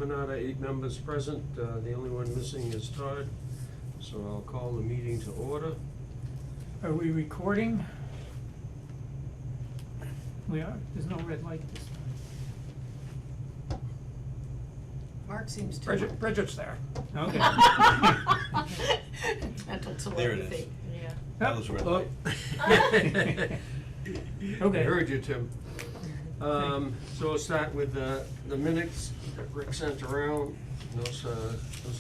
7 out of 8 members present, the only one missing is Todd, so I'll call the meeting to order. Are we recording? We are, there's no red light this time. Mark seems to. Bridget's there. Okay. Mental There it telepathy. is. Yeah. That was red light. Okay. I heard you, Tim. So we'll start with the minutes that Rick sent around. Those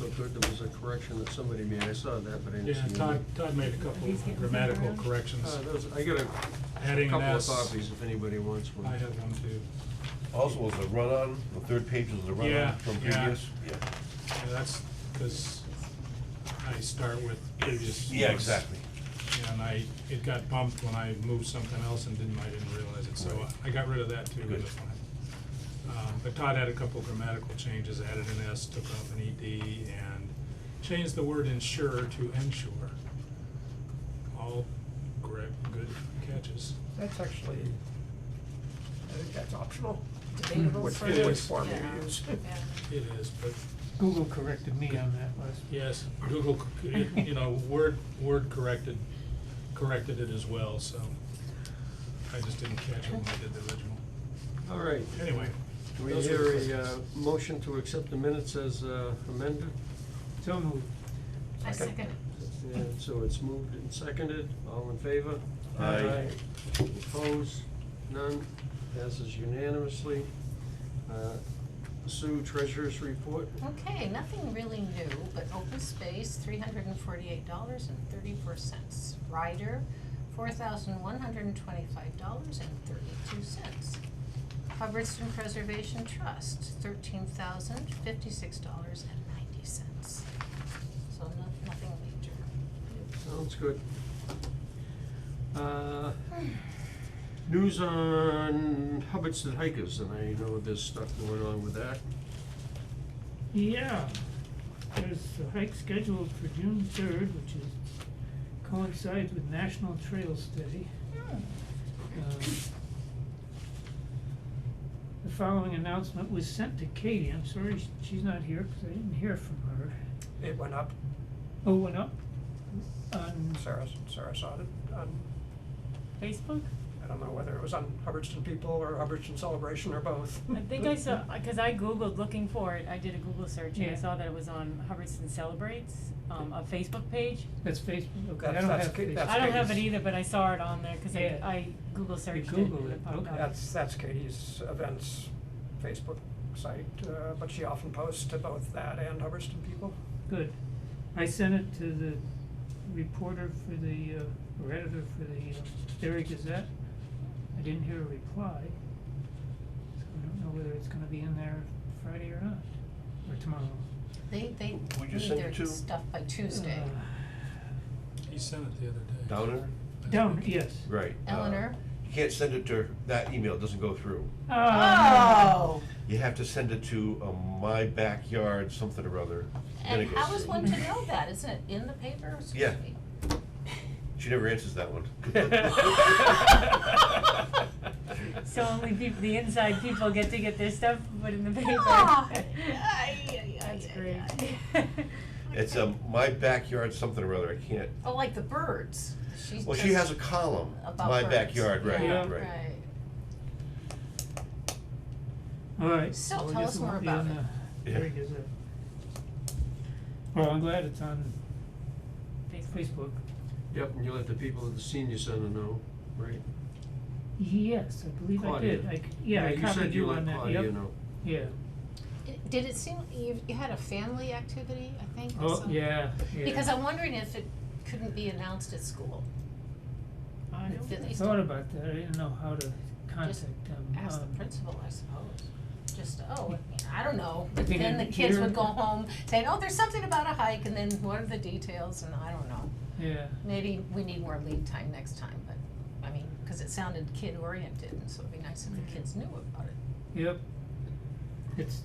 look good. There was a correction that somebody made. I saw that, but I didn't see. Yeah, Todd made a couple He's getting grammatical sent around? corrections. I got a Adding an couple of S. copies if anybody wants one. I have one too. Also was a run-on, the third page was a run-on Yeah, from yeah. previous. Yeah, Yeah, that's because I start with previous. yeah, ones. exactly. And it got bumped when I moved something else and I didn't realize it, so Right. I got rid of that too, Good. that's fine. But Todd had a couple grammatical changes, added an S, took off an ED, and changed the word insure to ensure. All correct, good catches. That's actually, I think that's optional. Debatable Which for. It which is. form Yeah. you use. Yeah. It is, but Google corrected me on that last. yes, Google, Word corrected it as well, so I just didn't catch it when I did the original. All right. Anyway. Do we those were hear the a corrections. motion to accept the minutes as amended? So moved. I second it. And so it's moved and seconded. All in favor? Aye. Opposed? None? Passes unanimously. Sue, treasurer's report. Okay, nothing really new, but open space, $348.34. Rider, $4,125.32. Hubbardston Preservation Trust, $13,056.90. So nothing major. Sounds good. News on Hubbardston hikers, and I know there's stuff going on with that. Yeah, there's a hike scheduled for June 3rd, which coincides with National Trails Day. The following announcement was sent to Katie. I'm sorry she's not here because I didn't hear from her. It went up, Oh, it went up? On, Sarah saw it on, Facebook? I don't know whether it was on Hubbardston People or Hubbardston Celebration or both. I think I saw, cause I Googled looking for it, I did a Google search and I Yeah. saw that it was on Hubbardston Celebrates, a Facebook page. that's Facebook, okay, I That's- don't that's have Ka- Facebook. that's I don't have it Katie's. either, but I saw it on there, cause Yeah. I Google searched it Googled and it, it popped okay. up. That's Katie's events Facebook site, but she often posts to both that and Hubbardston People. Good. I sent it to the reporter for the, or editor for the Derry Gazette. I didn't hear a reply, so I don't know whether it's gonna be in there Friday or not, or tomorrow. They Who'd you need send their it to? stuff by Tuesday. He sent it the other day. Downer? Down, yes. Right. Eleanor? You can't send it to, that email it doesn't go through. Oh! You have to send it to my backyard something or other, then And it goes how is through. one to know that? Isn't it in the paper or something? Yeah. She never answers that one. So only the inside people get to get their stuff put in the paper. Ah, That's great. It's my backyard something or other, I can't. Oh, like the birds. Well, she has a column, About my birds. backyard, right, Yeah, right. All right. So, I tell guess us it more won't be about in it. the Yeah. Derry Gazette. Well, I'm glad it's on Facebook. Yep, and you let the people at the senior center know, right? Yes, I believe I Claudia. did. I copied you on that, You said you let Claudia know. Yeah. Did it seem, you had a family activity, I think? or Oh, something? yeah, yeah. Because I'm wondering if it couldn't be announced at school. I Did they thought still- about that. I didn't know how to contact them. Ask the principal, I suppose. Just, I don't know. I think Then the it- kids here- would go home saying, oh, there's something about a hike, and then what are the details, and I don't know. Yeah. Maybe we need more lead time next time, but, I mean, cause it sounded kid-oriented, and so it'd be nice if the kids knew about it. Yep. It's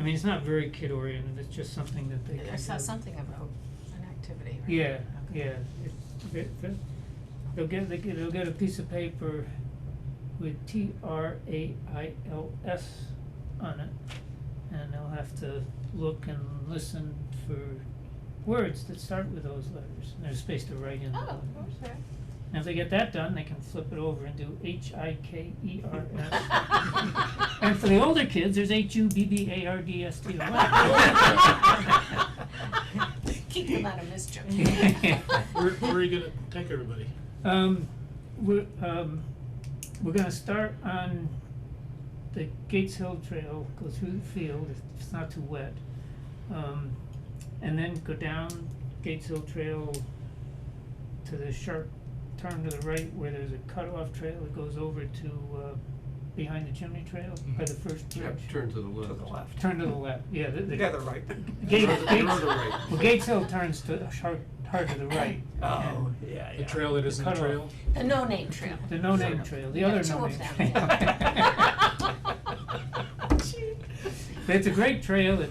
it's not very kid oriented, it's just something that they can I saw do. something about an activity, right? Yeah, Okay. yeah, they'll get a piece of paper with TRAILS on it, and they'll have to look and listen for words that start with those letters, and they're supposed to write in the Oh, letters. okay. And if they get that done, they can flip it over and do Hikers. And for the older kids, there's Hubbardston. Keep them out of mischief. Where are you gonna take everybody? We're gonna start on the Gates Hill Trail, go through the field if it's not too wet. And then go down Gates Hill Trail to the sharp turn to the right where there's a cutoff trail that goes over to, behind the chimney trail by the first bridge. Yeah, turn to the To left. the left. Turn to the left, yeah, the Yeah, the right. Gates, You're on the Gates, right. well, Gates Hill turns to hard to the right. Oh, and yeah, The trail that isn't a Cut off. trail? The no-name trail. The no-name trail, the Yeah, other two of no-name them, trail. yeah. But it's a great trail that,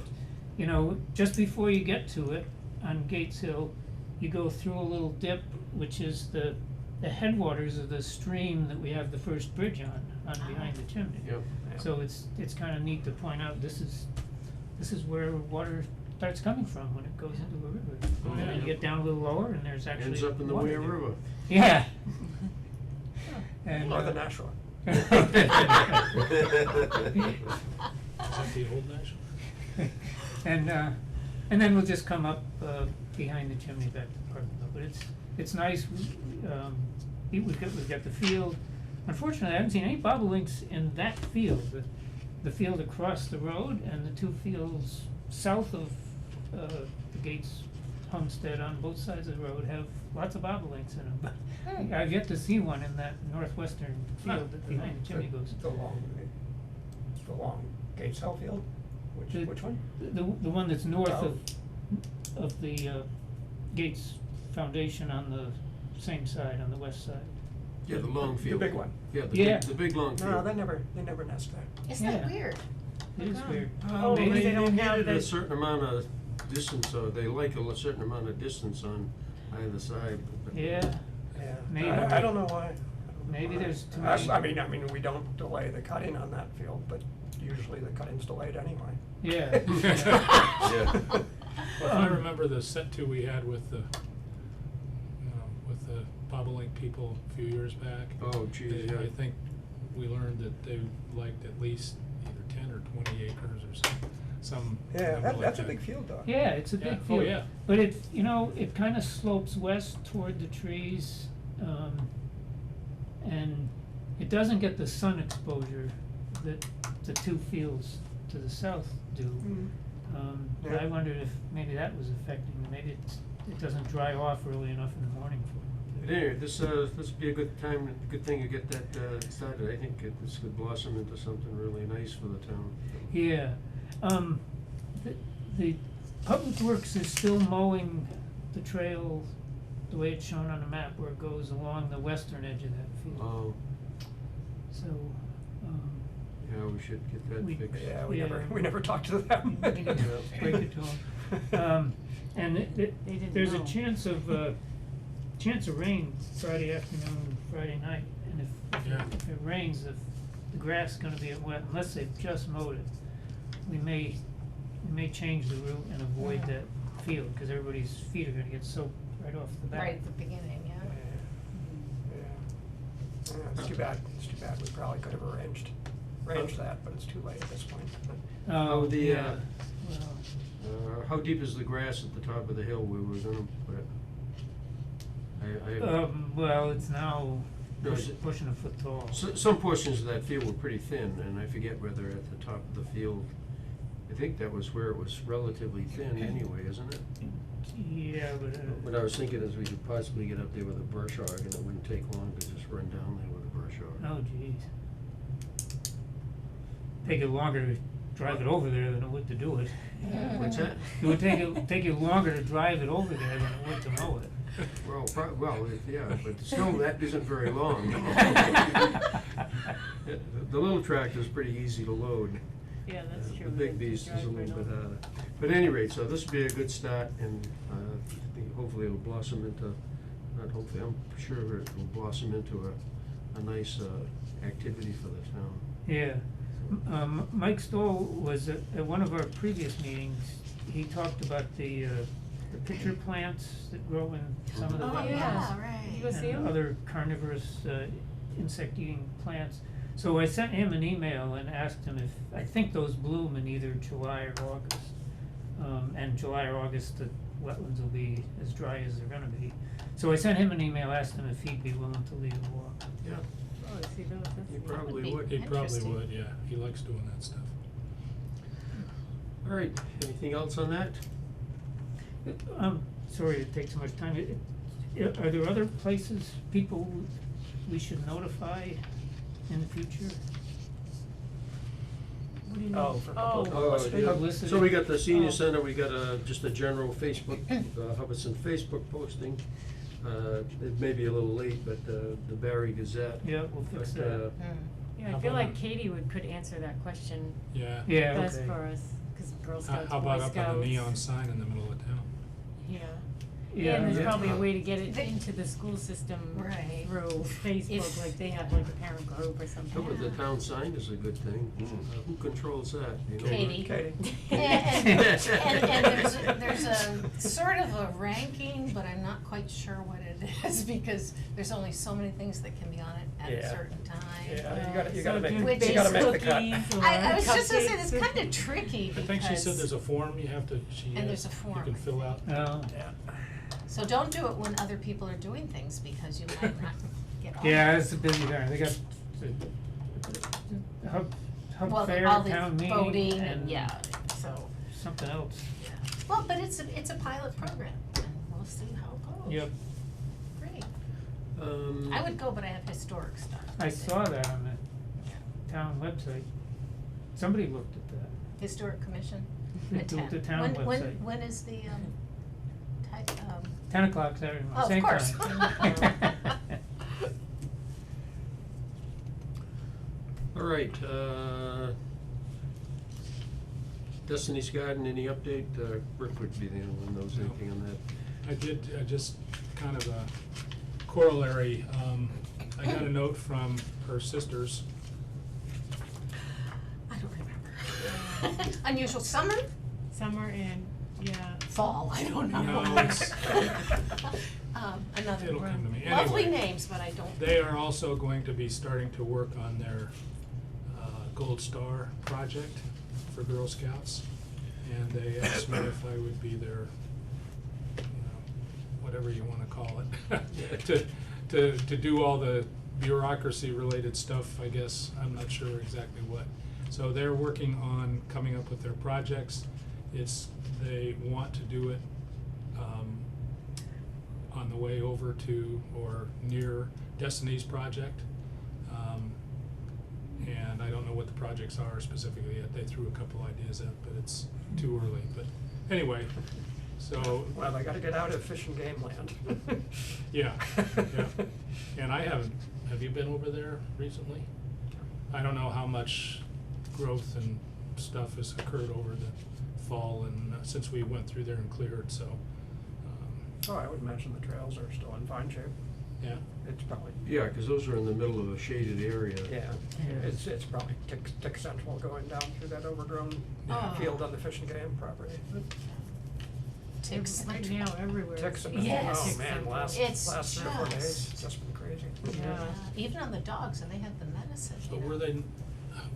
you know, just before you get to it, on Gates Hill, you go through a little dip, which is the headwaters of the stream that we have the first bridge on behind the chimney. Yep. So it's kinda neat to point out, this is where water starts coming from when it goes into a river. Oh, And then yeah. you get down a little lower and there's actually Ends up in the water Ware there. River. Yeah. And, Or the Nashua. Is that the old national? And then we'll just come up, behind the chimney back to the parking lot, but it's nice, we've got the field. Unfortunately, I haven't seen any bobolinks in that field, the field across the road and the two fields south of, the Gates homestead on both sides of the road have lots of bobolinks in them, but Hmm. I've yet to see one in that northwestern field that behind the chimney goes. The long Gates Hill field? The- Which one? The one that's north Oh. of the, Gates Foundation on the same side, on the west side. Yeah, the long field. The big one. Yeah, Yeah. the big long field. No, they never nest there. Isn't that Yeah. weird? It is Okay. weird. Oh, maybe they don't have needed a the- certain amount of distance, or they like a certain amount of distance on either side. but- Yeah, Yeah. Maybe. I don't know why. Maybe there's too I many. I mean, we don't delay the cutting on that field, but usually the cutting's delayed anyway. yeah. Yeah. Well, if I remember the set two we had with the bobolink people a few years back. Oh, geez, yeah. I think we learned that they liked at least either 10 or 20 acres or some Yeah, number like that's a that. big field though. Yeah, it's a Yeah. big Oh, field. yeah. But it, you know, it kinda slopes west toward the trees, and it doesn't get the sun exposure that the two fields to the south do. Mm. But Yeah. I wondered if maybe that was affecting, maybe it doesn't dry off early enough in the morning for But them. anyway, this would be a good time, good thing to get that, started. I think this could blossom into something really nice for the town. Yeah, the Public Works is still mowing the trail the way it's shown on the map, where it goes along the western edge of that field. Oh, So, yeah, we should get that We- fixed. Yeah, Yeah. we never talked to them. break it to 'em. And They didn't there's a know. chance of rain Friday afternoon, Friday night, and Yeah. if it rains, if the grass is gonna be wet, unless they've just mowed it, we may change the route and avoid that field, cause everybody's feet are gonna get soaked right off the bat. Right at the beginning, yeah. Yeah, it's too bad, we probably could have arranged that, but it's too late at this point. Oh, the, yeah, well, How deep is the grass at the top of the hill where we're gonna put it? well, it's now No, is it- pushing a foot tall. Some portions of that field were pretty thin, and I forget whether at the top of the field, I think that was where it was relatively thin anyway, isn't it? Yeah, What I was thinking is we could possibly get up there with a brush hog, and it wouldn't take long to just run down there with a brush hog. oh geez. Take it longer to drive it over there than it would to do it. What's that? It would take you longer to drive it over there than it would to mow it. Well, yeah, but still, that isn't very long. The little tractor's pretty easy to load. Yeah, that's true. The big beast is a little bit harder. But at any rate, so this would be a good start, and I think hopefully it'll blossom into, not hopefully, I'm sure it will blossom into a nice activity for the town. Yeah, Mike Stoll was at one of our previous meetings, he talked about the pitcher plants that grow in some of the Oh, wetlands. yeah. right. You go see 'em? And other carnivorous, insect-eating plants. So I sent him an email and asked him if, I think those bloom in either July or August. And July or August, the wetlands will be as dry as they're gonna be. So I sent him an email, asked him if he'd be willing to lead a walk. Yeah, Oh, see those, that's. you That would probably be would. He probably Interesting. would, yeah, he likes doing that stuff. All right, anything else on that? Sorry to take so much time. Are there other places, people we should notify in the future? What do you mean? Oh, for Oh. publicity. Yeah. Publicity. So we got the senior Oh. center, we got just a general Facebook, Hubbardson Facebook posting. It may be a little late, but the Barry Gazette. Yeah, we'll fix But, that. Yeah, How I feel about like Katie could answer that question Yeah. Yeah, best okay. for us, cause Girl How, Scouts, how Boy about Scouts. up on the neon sign in the middle of town? Yeah. Yeah, And there's yeah. probably a way to get it They- into the school system Right. through Facebook, If- like they have like a parent group or something. How about the town sign is a good thing. Who controls that? You know? Katie. Katie. And there's a sort of a ranking, but I'm not quite sure what it is, because there's only so many things that can be on it at a Yeah. certain time. Yeah, you gotta So make, do Which you gotta is make the cut. cookies or I was just gonna say, cupcakes that's or- kinda tricky I because. think she said there's a form you have to, And there's a form, you can I fill out. Oh, Yeah. So don't do it when other people are doing things, because you might not get on. yeah, it's a busy time. They got the hub Well, fair, all the town meeting, voting and yeah, so, something else. yeah. Well, but it's a pilot program, and we'll see how it goes. Yep, Great. Um, I would go, but I have historic stuff. I saw that on the town website. Somebody looked at that. Historic Commission The- at the- 10. the town website. When is the, 10 o'clock Saturday morning, Oh, of same course. time. All right, Destiny's Garden, any update? Rick would be the only one who knows No. anything on that. I did, just kind of a corollary, I got a note from her sisters. I don't remember. Unusual summer? Summer and, yeah. Fall, I don't know. No, it's- Another It'll come to me. lovely Anyway, names, but I don't. They are also going to be starting to work on their Gold Star project for Girl Scouts. And they asked me if I would be their, whatever you wanna call it, to do all the bureaucracy related stuff, I guess. I'm not sure exactly what. So they're working on coming up with their projects. They want to do it on the way over to or near Destiny's project. And I don't know what the projects are specifically yet. They threw a couple ideas out, but it's too early. But anyway, so Well, they gotta get out of Fish and Game Land. yeah. And I haven't, have you been over there recently? I don't know how much growth and stuff has occurred over the fall and since we went through there and cleared, so, Oh, I would imagine the trails are still in fine shape. yeah. It's probably, Yeah, 'cause those are in the middle of a shaded area. yeah, Yeah. it's probably tick central going down through that overgrown Oh. field on the Fish and Game property. Ticks. Right now, everywhere. Ticks and, Yes. oh man, last It's 3 or 4 days, just- it's just been crazy. Yeah. Even on the dogs, and they have the medicine, So you know.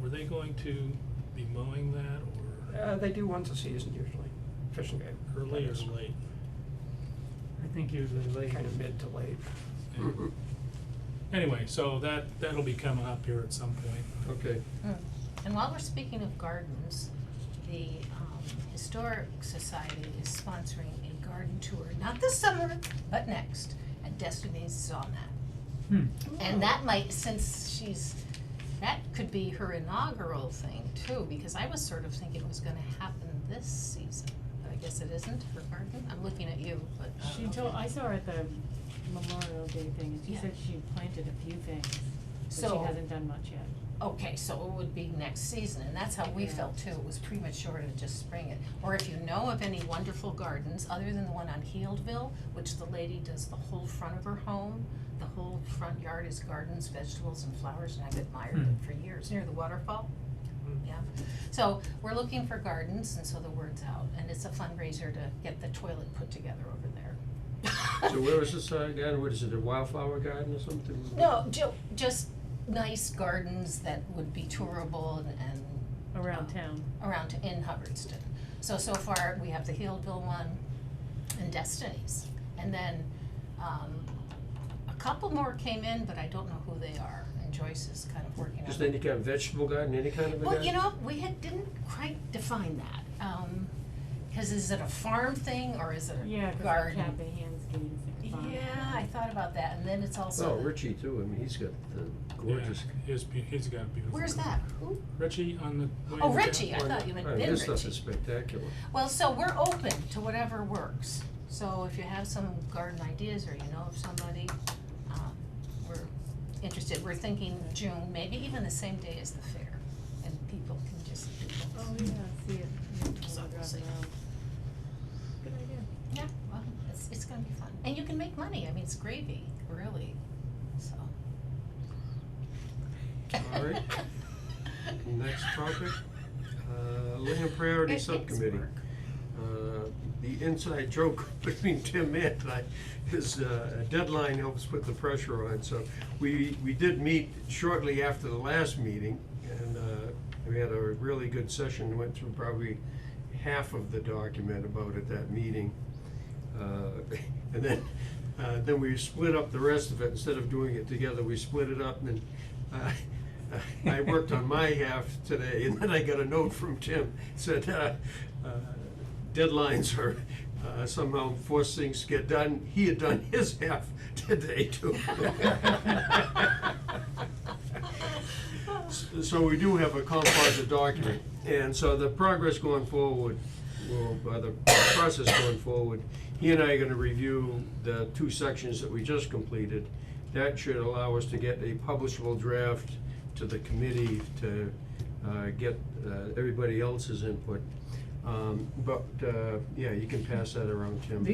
were they going to be mowing that or They do once a season usually, Fish and Game. early or That is late? I think usually late. Kind of mid to late. Yeah. Anyway, so that'll be coming up here at some point. Okay, And while we're speaking of gardens, the Historic Society is sponsoring a garden tour, not this summer, but next, at Destiny's Sauna. And that might, that could be her inaugural thing too, because I was sort of thinking it was gonna happen this season, but I guess it isn't, her garden, I'm looking at you, but. She told, I saw her at the Memorial Day thing, and she Yeah. said she planted a few things, but she So- hasn't done much yet. Okay, so it would be next season, and that's how we Yeah. felt too, it was premature to just spring it. Or if you know of any wonderful gardens, other than the one on Healdville, which the lady does the whole front of her home, the whole front yard is gardens, vegetables and flowers, and I've admired it for years, near the waterfall. yeah. So we're looking for gardens, and so the word's out, and it's a fundraiser to get the toilet put together over there. So where is this garden? What is it, a wildflower garden or something? No, just nice gardens that would be tourable and Around town. around in Hubbardston. So far, we have the Healdville one and Destiny's. And then, a couple more came in, but I don't know who they are, and Joyce is kind of working on it. Just any kind of vegetable garden, any kind of a garden? Well, you know, we didn't quite define that, cause is it a farm thing, or is it a Yeah, 'cause the garden? Cafe Hands games are fun. Yeah, I thought about that, and then it's also Well, the- Richie too, I mean, he's got the gorgeous. Yeah, he's got a beautiful. Where's that? Who? Richie on the way Oh, to Richie, I town. thought you meant Right, Ben his stuff Ritchie. is spectacular. Well, so we're open to whatever works. So if you have some garden ideas, or you know of somebody, we're interested. We're thinking June, maybe even the same day as the fair, and people can just do both. Oh, yeah, see it. Yeah, So we'll see. around. Good idea. Yeah, well, it's gonna be fun. And you can make money. I mean, it's gravy, really, so. All right. Next topic, Lincoln Priority It takes Subcommittee. work. The inside joke between Tim and I is a deadline helps put the pressure on. So we did meet shortly after the last meeting, and we had a really good session, went through probably half of the document about at that meeting. And then we split up the rest of it. Instead of doing it together, we split it up, and I worked on my half today, and then I got a note from Tim, said, deadlines are, somehow force things to get done. He had done his half today too. So we do have a composite document, and so the progress going forward, the process going forward, he and I are gonna review the 2 sections that we just completed. That should allow us to get a publishable draft to the committee to get everybody else's input. Yeah, you can pass that around, Tim.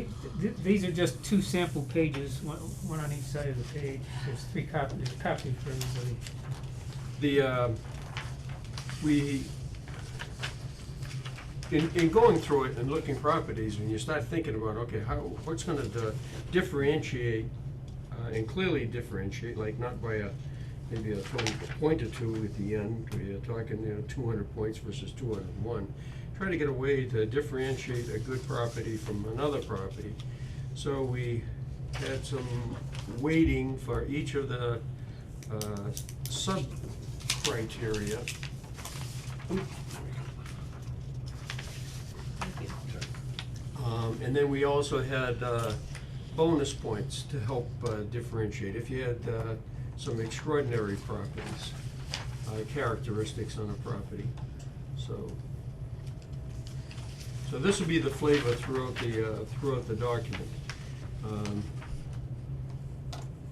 These are just 2 sample pages, one on each side of the page. There's 3 copies, there's a copy for everybody. In going through it and looking properties, when you start thinking about, okay, what's gonna differentiate, and clearly differentiate, like not by maybe a total point or 2 at the end, where you're talking, 200 points versus 201. Try to get a way to differentiate a good property from another property. So we had some weighting for each of the sub-criteria. And then we also had bonus points to help differentiate. If you had some extraordinary properties, characteristics on a property. So this will be the flavor throughout the document.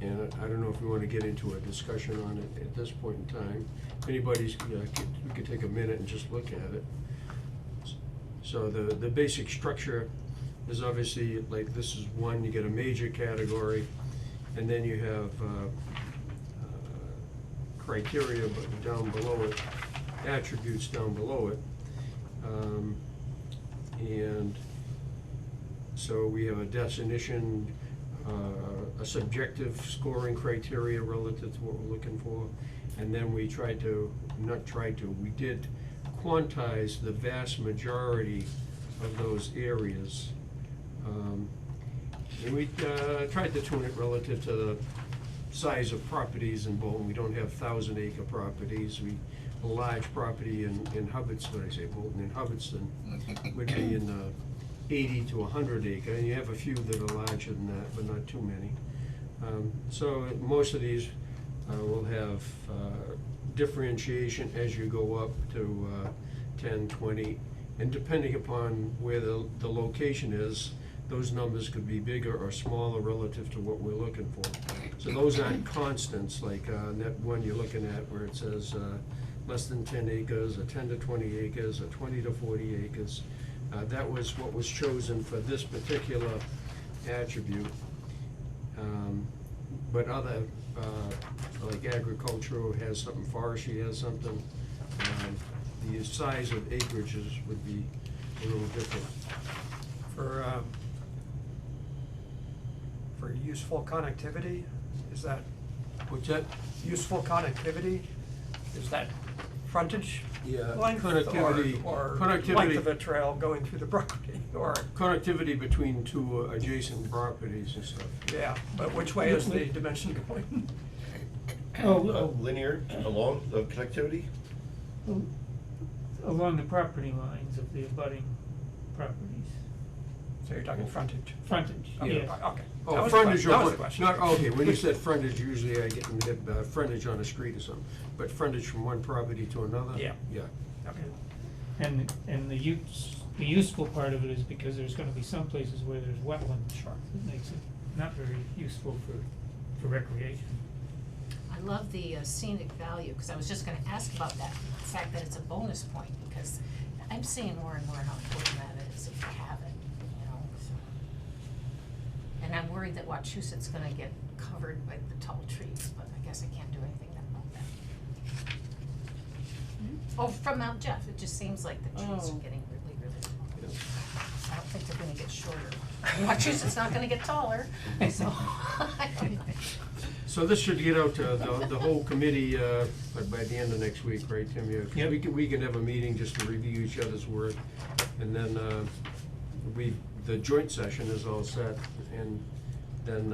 And I don't know if we want to get into a discussion on it at this point in time. If anybody's, we could take a minute and just look at it. So the basic structure is obviously, like, this is one, you get a major category, and then you have criteria but down below it, attributes down below it. And so we have a definition, a subjective scoring criteria relative to what we're looking for. And then we we did quantize the vast majority of those areas. And we tried to tune it relative to the size of properties in Bolton. We don't have 1,000-acre properties. A large property in Hubbardston, I say Bolton, in Hubbardston would be in the 80 to 100 acre, and you have a few that are larger than that, but not too many. So most of these will have differentiation as you go up to 10, 20, and depending upon where the location is, those numbers could be bigger or smaller relative to what we're looking for. So those aren't constants, like that one you're looking at where it says less than 10 acres, or 10 to 20 acres, or 20 to 40 acres. That was what was chosen for this particular attribute. But other, like agricultural has something, forestry has something. the size of acreages would be a little different. For useful connectivity, is that What's that? useful connectivity? Is that frontage Yeah, length connectivity, or connectivity. length of a trail going through the property, or, Connectivity between two adjacent properties and stuff. yeah, but which way is the dimension going? Linear along the connectivity? Along the property lines of the abutting properties. So you're talking frontage? Frontage, Okay, yes. okay. That Oh, was the frontage, que- that was the or, question. not, okay, when you said frontage, usually I get in the head, frontage on a street or something, but frontage from one property to another? Yeah. Yeah. Okay. And the useful part of it is because there's gonna be some places where there's wetland. Sure. That makes it not very useful for recreation. I love the scenic value, cause I was just gonna ask about that, the fact that it's a bonus point, because I'm seeing more and more how important that is if you have it, you know, so. And I'm worried that Wachusett's gonna get covered by the tall trees, but I guess I can't do anything about that. Oh, from Mount Jeff, it just seems like the trees are getting really, really tall. I don't think they're gonna get shorter. Wachusett's not gonna get taller, so, I don't know. So this should get out to the whole committee, but by the end of next week, right, Tim? Yeah, 'cause Yep. we can have a meeting just to review each other's work, and then, the joint session is all set, and then,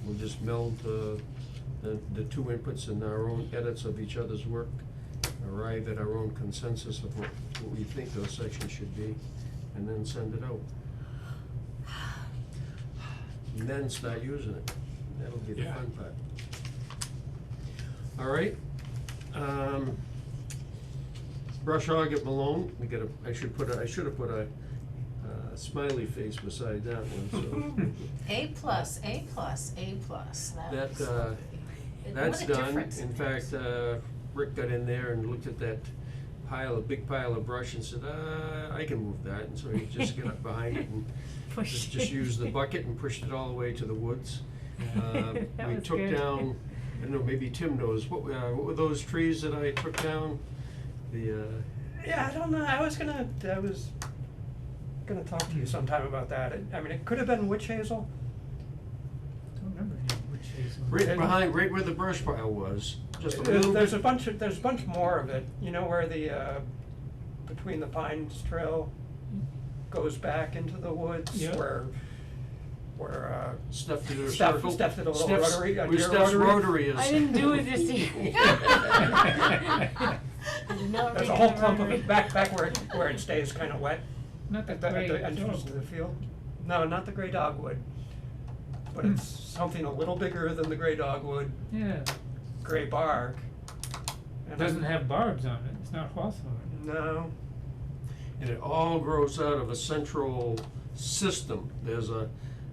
we'll just meld, the two inputs and our own edits of each other's work, arrive at our own consensus of what we think those sections should be, and then send it out. And then start using it. That'll be the Yeah. fun part. All right. Brush hog at Malone, I should have put a smiley face beside that one, A plus, A plus, A plus, That, that was lovely. What that's a done. difference In it fact, makes. Rick got in there and looked at that big pile of brush and said, I can move that, and so he just got up behind it and Push just it. used the bucket and pushed it all the way to the woods. That We was took good. down, I don't know, maybe Tim knows, what were those trees that I took down? The, Yeah, I don't know, I was gonna talk to you sometime about that. I mean, it could have been witch hazel. Don't remember any which hazel. right behind, right where the brush pile was, just a little There's bit. there's a bunch more of it, you know, where the, between the Pines Trail goes back into the woods, Yeah. where, Stuff to do a Steph- circle. Steph did a little Steph's- rotary, a where deer Steph's rotary. rotary is. I didn't do it this year. there's a whole clump of it back where it stays kinda wet. Not the At the gray entrance to the field. No, not the gray dogwood, but Hmm. it's something a little bigger than the gray dogwood, Yeah, gray bark. it doesn't have barbs on it, it's not hawthorn. No, And it all grows out of a central system. There's a,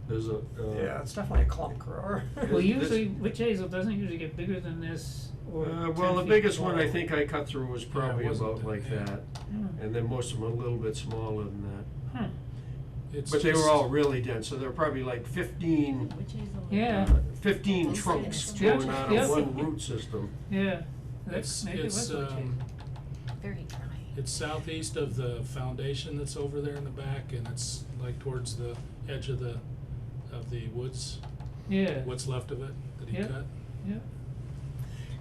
yeah, it's definitely a clump grower. Well, This- usually, witch hazel doesn't usually get bigger than this, or 10 well, the feet biggest one I tall. think I cut through was probably wasn't about that- like yeah. that, Hmm. and then most of them a little bit smaller than that. Huh, It's But they were just- all really dense, so there were probably like 15, Which hazel? Yeah. 15 It's trunks like- growing out Yeah. of one root system. yeah, that's, It's, maybe it was it's, witch hazel. Very dry. it's southeast of the foundation that's over there in the back, and it's like towards the edge of the woods, Yeah, what's left of it that he Yeah. cut. yeah,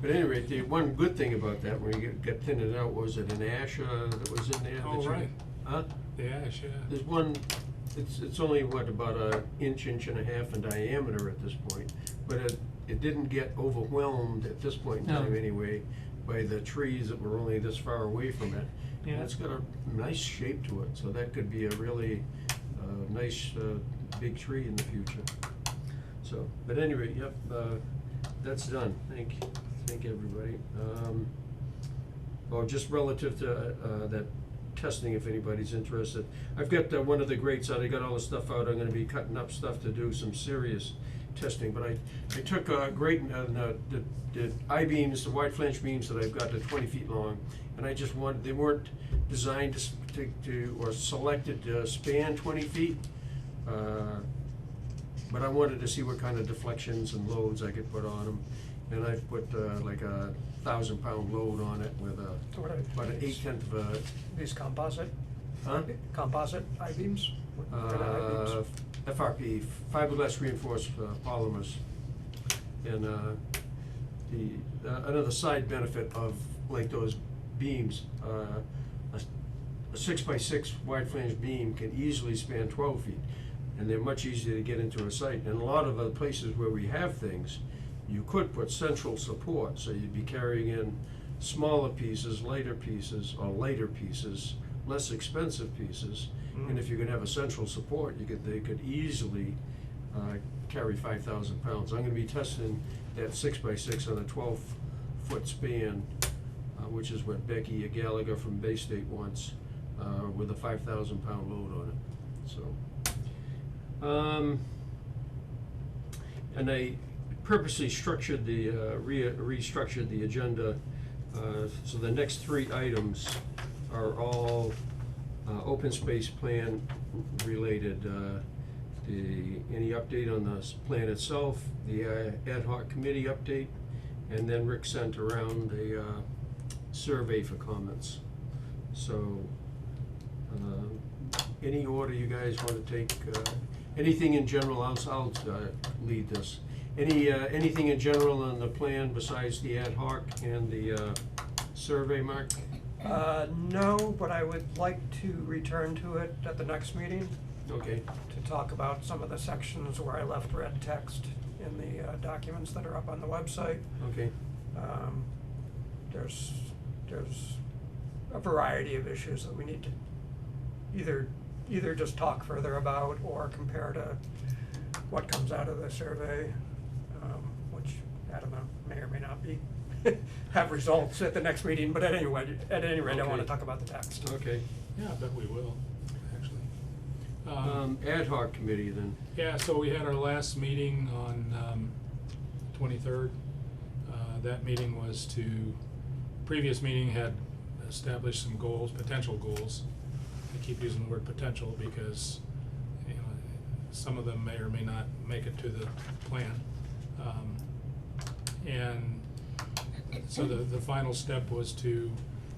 But at any rate, the one good thing about that, when you got thinned it out, was it an ash that was in there? Oh, that you- right. Huh? The ash, yeah. There's one, it's only what, about a inch and a half in diameter at this point, but it didn't get overwhelmed at this point in No. time anyway by the trees that were only this far away from it. And Yeah. it's got a nice shape to it, so that could be a really, nice, big tree in the future. So, but anyway, yep, that's done, thank everybody. Just relative to, that testing, if anybody's interested. I've got one of the grates out, I got all the stuff out, I'm gonna be cutting up stuff to do some serious testing, but I took a grate and, the I-beams, the wide flange beams that I've got, they're 20 feet long, and I just wanted, they weren't designed or selected to span 20 feet, but I wanted to see what kind of deflections and loads I could put on them. and I've put, like a 1,000-pound load on it with What are about an these? 1/8 of a, These composite? huh? Composite I-beams? What kind of I-beams? FRP, fiberglass reinforced polymers. And another side benefit of like those beams, a 6x6 wide flange beam can easily span 12 feet. And they're much easier to get into a site. And a lot of the places where we have things, you could put central support, so you'd be carrying in smaller pieces, lighter pieces, or lighter pieces, less expensive pieces. And if you're gonna have a central support, they could easily carry 5,000 pounds. I'm gonna be testing that 6x6 on a 12-foot span, which is what Becky Gallagher from Bay State wants, with a 5,000-pound load on it, so. And I purposely structured restructured the agenda, so the next 3 items are all open space plan related. Any update on the plan itself, the ad hoc committee update, and then Rick sent around a survey for comments. So, any order you guys wanna take, anything in general, I'll lead this. Anything in general on the plan besides the ad hoc and the survey, Mark? No, but I would like to return to it at the next meeting Okay, to talk about some of the sections where I left red text in the documents that are up on the website. okay, There's a variety of issues that we need to either just talk further about or compare to what comes out of the survey, which I don't know, may or may not be, have results at the next meeting, but at any rate, I wanna Okay. talk about the text. okay. Yeah, I bet we will, actually. Ad hoc committee then. Yeah, so we had our last meeting on 23rd. That meeting was previous meeting had established some goals, potential goals. I keep using the word potential because, you know, some of them may or may not make it to the plan. And so the final step was to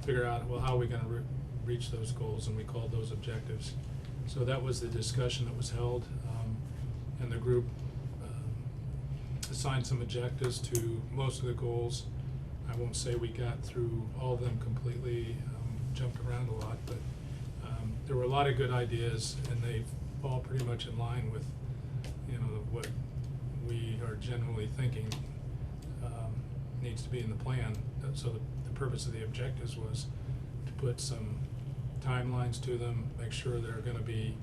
figure out, well, how are we gonna reach those goals, and we called those objectives. So that was the discussion that was held, and the group assigned some objectives to most of the goals. I won't say we got through all of them completely, jumped around a lot, but there were a lot of good ideas, and they fall pretty much in line with, you know, what we are generally thinking needs to be in the plan. So the purpose of the objectives was to put some timelines to them, make sure they're gonna be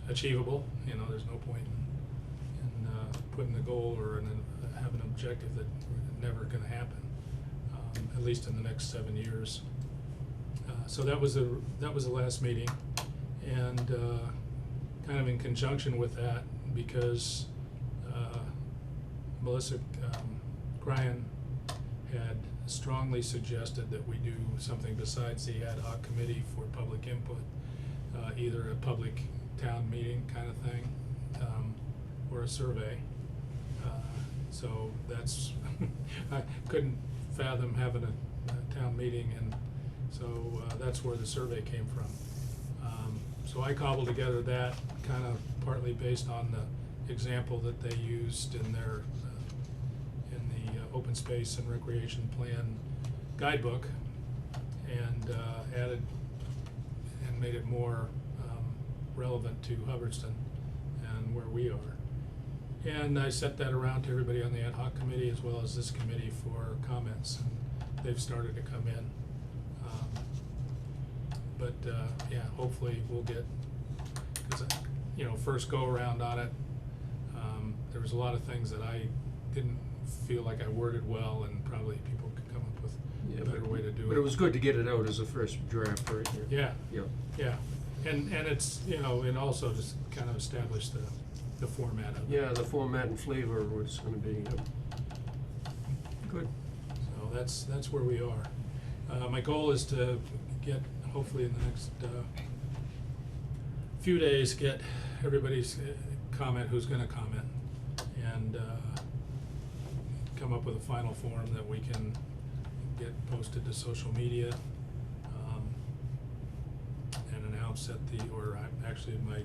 achievable. You know, there's no point in putting a goal or have an objective that never gonna happen, at least in the next 7 years. So that was the last meeting, and kind of in conjunction with that, because Melissa Cryan had strongly suggested that we do something besides the ad hoc committee for public input, either a public town meeting kind of thing, or a survey. So that's, I couldn't fathom having a town meeting, and so that's where the survey came from. So I cobbled together that kind of partly based on the example that they used in their open space and recreation plan guidebook, and added and made it more relevant to Hubbardston and where we are. And I sent that around to everybody on the ad hoc committee as well as this committee for comments, and they've started to come in. But yeah, hopefully we'll get, cause first go around on it, there was a lot of things that I didn't feel like I worded well, and probably people could come up with a better way to do it. But it was good to get it out as a first draft right here. Yeah. Yep. Yeah, and it's, and also just kind of establish the format of it. Yeah, the format and flavor was gonna be, good. So that's where we are. My goal is to get, hopefully in the next few days, get everybody's comment who's gonna comment, and come up with a final form that we can get posted to social media, and announce at the, or actually my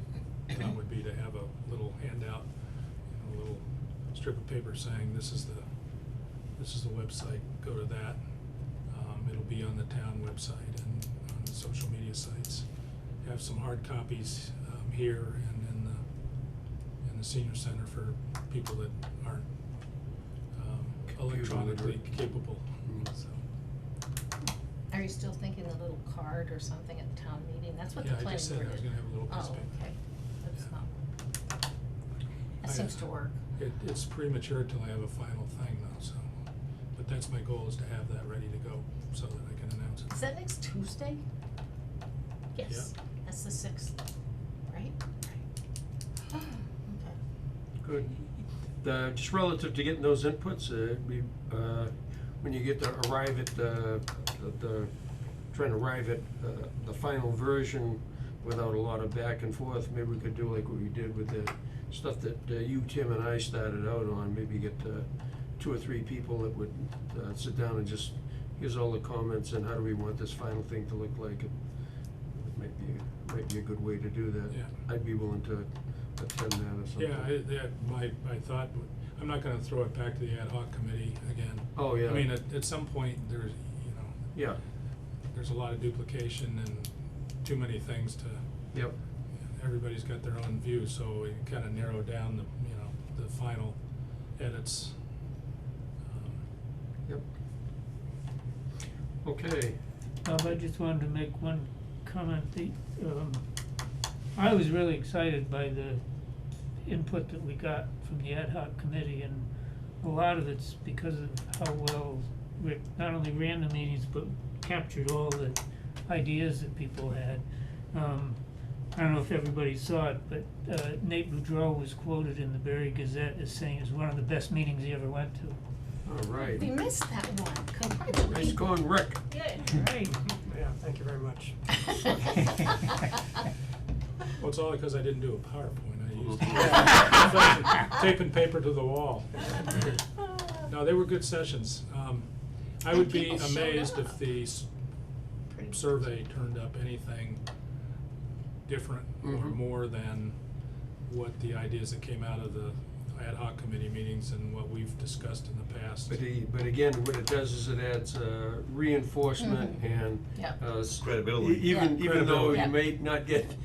thought would be to have a little handout, a little strip of paper saying this is the website, go to that. It'll be on the town website and on the social media sites. Have some hard copies here and in the senior center for people that aren't Computer electronically literate. capable, Mm. so. Are you still thinking a little card or something at the town meeting? That's what the Yeah, I planning just said board I was did. gonna have a little piece of paper. Oh, okay, that's Yeah. not, that I- seems to work. It's premature till I have a final thing though, so, but that's my goal, is to have that ready to go so that I can announce it. Is that next Tuesday? Yes, that's the 6th, right? Right. Okay. Good. Just relative to getting those inputs, when you get to arrive at trying to arrive at the final version without a lot of back and forth, maybe we could do like what we did with the stuff that you, Tim, and I started out on, maybe get 2 or 3 people that would sit down and just, here's all the comments and how do we want this final thing to look like. It might be a good way to do that. Yeah. I'd be willing to attend that or something. Yeah, my thought, I'm not gonna throw it back to the ad hoc committee again. Oh, yeah. I mean, at some point, there's, Yeah, there's a lot of duplication and too many things to, yep, everybody's got their own view, so we kinda narrow down the final edits. yep. Okay, I just wanted to make one comment. I was really excited by the input that we got from the ad hoc committee, and a lot of it's because of how well Rick not only ran the meetings, but captured all the ideas that people had. I don't know if everybody saw it, but Nate Boudreau was quoted in the Berry Gazette as saying it was one of the best meetings he ever went to. all right. We missed that one, congratulations. Nice going, Rick. Right. Yeah, thank you very much. Well, it's all because I didn't do a PowerPoint, I used Yeah. tape and paper to the wall. No, they were good sessions. I would And be people showed amazed if up. the Pretty much. survey turned up anything different or Mhm. more than what the ideas that came out of the ad hoc committee meetings and what we've discussed in the past. But again, what it does is it adds reinforcement Mhm. and Yeah. Credibility. Even Yeah. though Credibility. you may not get,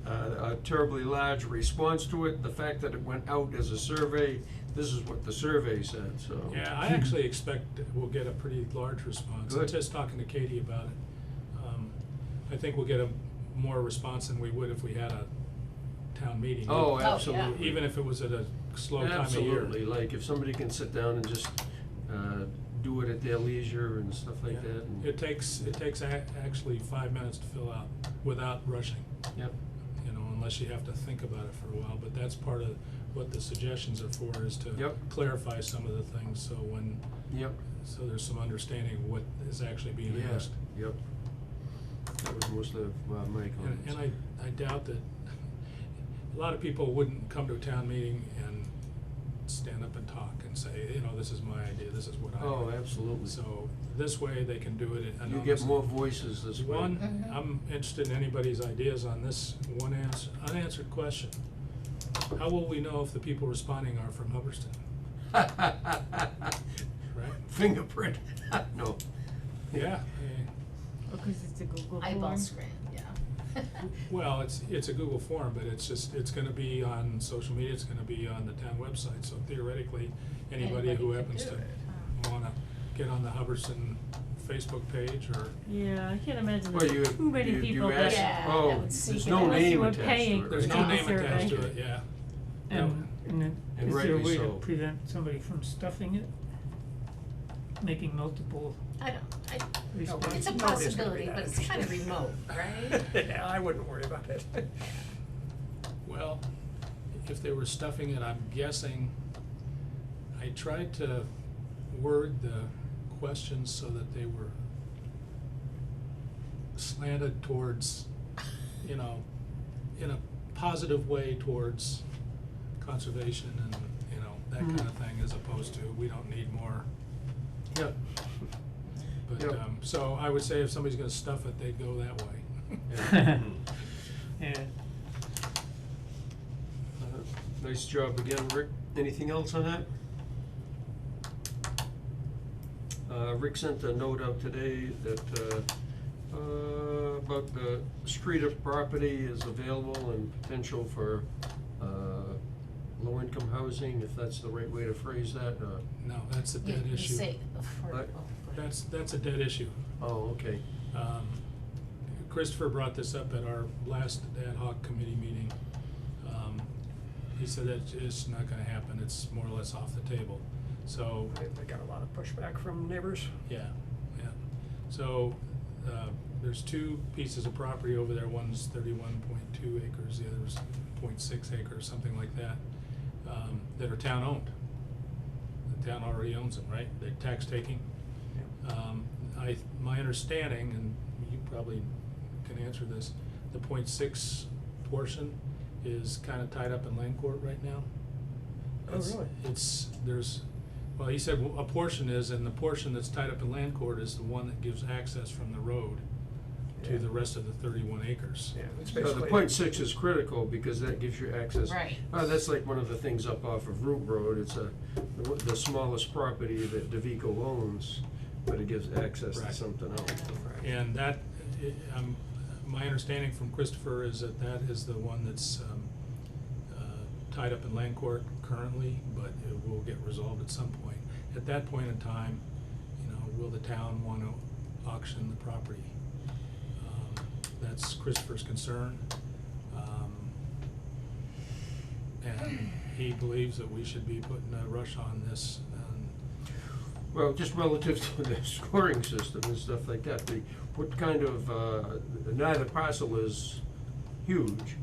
a terribly large response to it, the fact that it went out as a survey, this is what the survey said, so. Yeah, I actually expect that we'll get a pretty large response. I'm Good. just talking to Katie about it. I think we'll get a more response than we would if we had a town meeting. Oh, yeah. absolutely. Even if it was at a slow time of year. Absolutely, like if somebody can sit down and just, do it at their leisure and stuff like Yeah. that. and- It takes actually 5 minutes to fill out without rushing, Yep, unless you have to think about it for a while, but that's part of what the suggestions are for, is to Yep. clarify some of the things, so yep, so there's some understanding of what is actually being yeah, asked. yep. That was most of my comments. And I doubt that, a lot of people wouldn't come to a town meeting and stand up and talk and say, this is my idea, this is what I Oh, want. absolutely. So this way they can do it anonymously. You get more voices this way. One, Mhm. I'm interested in anybody's ideas on this one unanswered question. How will we know if the people responding are from Hubbardston, right? Fingerprint, no. Yeah, Because it's a Google form. Eyeball scram, yeah. well, it's a Google form, but it's gonna be on social media, it's gonna be on the town website, so theoretically, anybody who Anybody can happens do to it. wanna get on the Hubbardston Facebook page or, Yeah, I can't imagine Well, you, there's too many you people ask, Yeah, oh, that would seek there's it no out. Unless you name were attached to paying it. there's to no take the name attached to survey. it, yeah. And then, And is there a rightly way to so. prevent somebody from stuffing it? Making multiple I responses? it's a Nobody's gonna be possibility, that but it's kind of interested. remote, right? Yeah, I wouldn't worry about it. Well, if they were stuffing it, I'm guessing, I tried to word the questions so that they were slanted towards, in a positive way towards conservation and, that kind of thing, as opposed to, we don't need more. Yeah. But, Yeah. so I would say if somebody's gonna stuff it, they'd go that way. Yeah. Nice job again, Rick. Anything else on that? Rick sent a note out today that, about the street of property is available and potential for, low-income housing, if that's the right way to phrase that, No, that's a You, dead you issue. say affordable, What? but That's a dead issue. oh, okay. Christopher brought this up at our last ad hoc committee meeting. He said that it's not gonna happen, it's more or less off the table. So, They got a lot of pushback from neighbors. yeah. So, there's two pieces of property over there, one's 31.2 acres, the other's 0.6 acres, something like that, that are town-owned. The town already owns them, right? They're tax taking. My understanding, and you probably can answer this, the 0.6 portion is kinda tied up in land court right now. Oh, really? Well, he said a portion is, and the portion that's tied up in land court is the one that gives access from the road to Yeah. the rest of the 31 acres. Yeah, it's The basically. 0.6 is critical because that gives you access. Right. That's like one of the things up off of Root Road, it's the smallest property that DeVico owns, but it gives access to Right. something else. And that, my understanding from Christopher is that that is the one that's tied up in land court currently, but it will get resolved at some point. At that point in time, will the town want to auction the property? That's Christopher's concern. And he believes that we should be putting a rush on this. Well, just relative to the scoring system and stuff like that, what kind of, neither parcel is huge,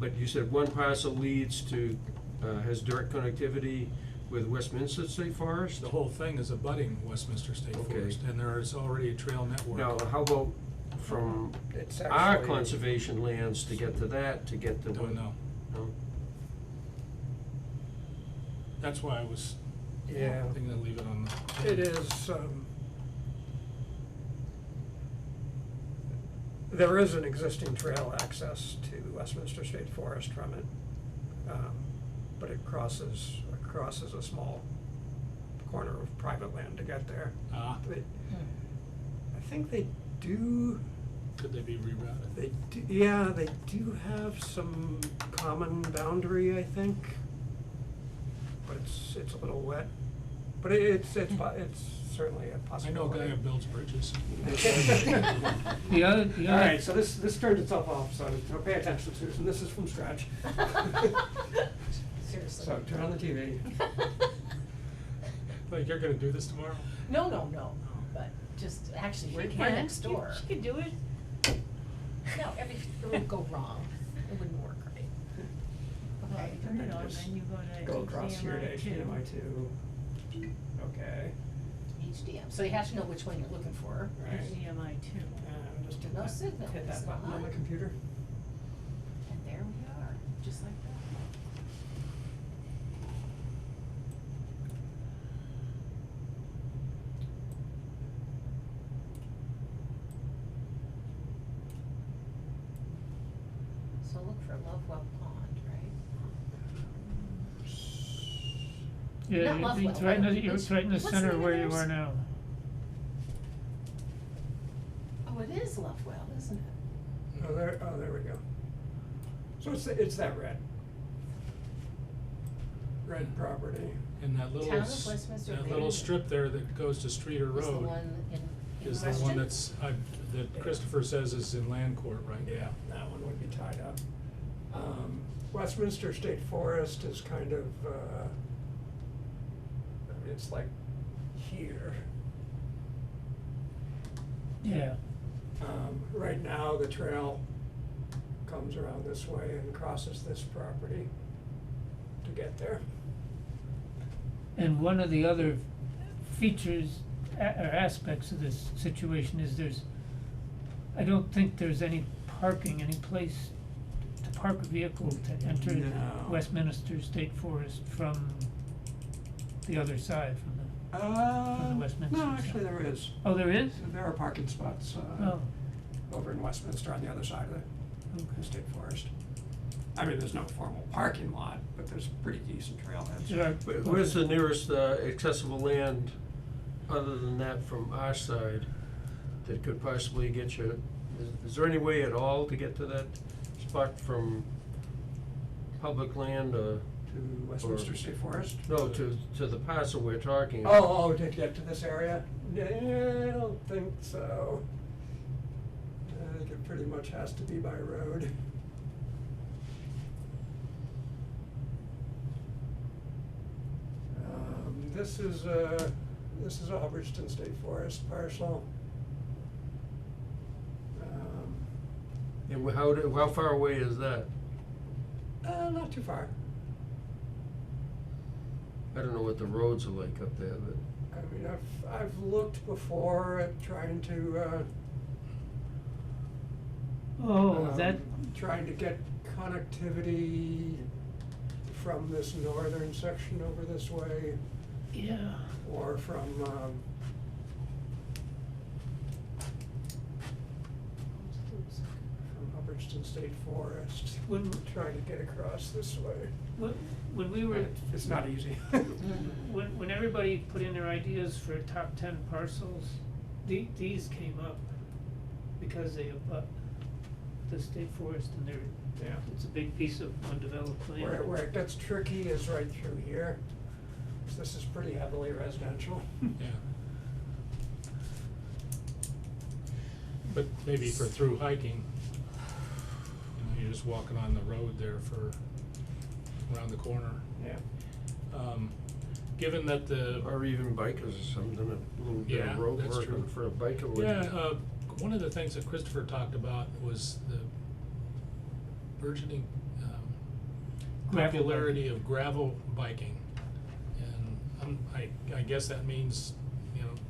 but you said one parcel leads to, has direct connectivity with Westminster State Forest? The whole thing is abutting Westminster State Okay. Forest, and there is already a trail network. Now, how about from It's our actually- conservation lands to get to that, to get to? Don't know. No? That's why I was Yeah. thinking to leave it on the. It is, there is an existing trail access to Westminster State Forest from it, but it crosses a small corner of private land to get there. They, I think they do, Could they be rerouted? they do have some common boundary, I think, but it's a little wet. But it's certainly a I possibility. know a guy who builds bridges. The other, the All other. right, so this turned itself off, so pay attention, Susan, this is from scratch. seriously. So turn on the TV. Like, you're gonna do this tomorrow? No, but just actually, She we're can. next door. She could do it. No, it would go wrong, it wouldn't work right. Well, Okay. you turn it on, Just then you go to Go across here to HDMI HDMI two. Okay, HDM, so you have to know which one you're looking for. right. HDMI two. And just hit No that, signal, hit it's that button on not. the computer. And there we are, just like that. So look for Lovewell Pond, right? Yeah, Not it's Lovewell, right in the, but it's right in the what's the center name of where you theirs? are now. Oh, it is Lovewell, isn't it? Oh, there we go. So it's that red property. And that little, Town of Westminster that Bay. little strip there that goes to Streeter Is the Road one in is the question? one that Christopher says is in land court right now. Yeah, that one would be tied up. Westminster State Forest is kind of, it's like here. Yeah. Right now, the trail comes around this way and crosses this property to get there. And one of the other features or aspects of this situation is I don't think there's any parking, any place to park a vehicle to enter No. Westminster State Forest from the other side from the, Westminster No, side. actually there is. oh, there is? There are parking spots, Oh, over in Westminster on the other side of the okay. state forest. I mean, there's no formal parking lot, but there's pretty decent trailheads. There are- Where's the nearest accessible land, other than that from our side, that could possibly get you, is there any way at all to get to that spot from public land, To Westminster State Forest? no, to the parcel we're talking? Oh, to get to this area? Yeah, I don't think so. I think it pretty much has to be by road. This is Hubbardston State Forest parcel. And how far away is that? Not too far. I don't know what the roads are like up there, but. I mean, I've looked before at trying to, Oh, that, trying to get connectivity from this northern section over this way, yeah, or from Hubbardston State Forest, when, trying to get across this way. when we were, It's not easy. when everybody put in their ideas for top 10 parcels, these came up because they abut the state forest and Yeah. it's a big piece of undeveloped land. Where it gets tricky is right through here. 'Cause this is pretty heavily residential. Yeah. But maybe for through hiking, you're just walking on the road there for, around the corner. Yeah. Given that the, Or even bikers or something, a little bit Yeah, of road that's work true. for a biker would be. yeah, one of the things that Christopher talked about was the burgeoning, Gravel popularity of gravel biking. And I guess that means,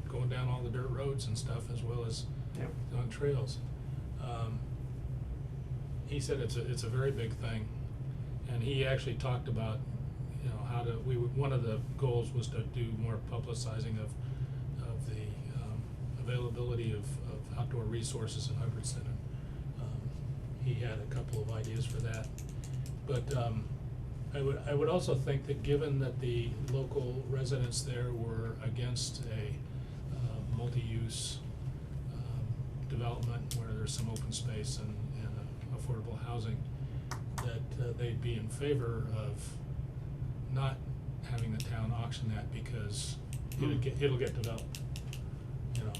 going down all the dirt roads and stuff as well as Yeah. on trails. He said it's a very big thing, and he actually talked about, how to, one of the goals was to do more publicizing of the availability of outdoor resources in Hubbardston. He had a couple of ideas for that, but I would also think that given that the local residents there were against a multi-use development where there's some open space and affordable housing, that they'd be in favor of not having the town auction that because it'll get developed.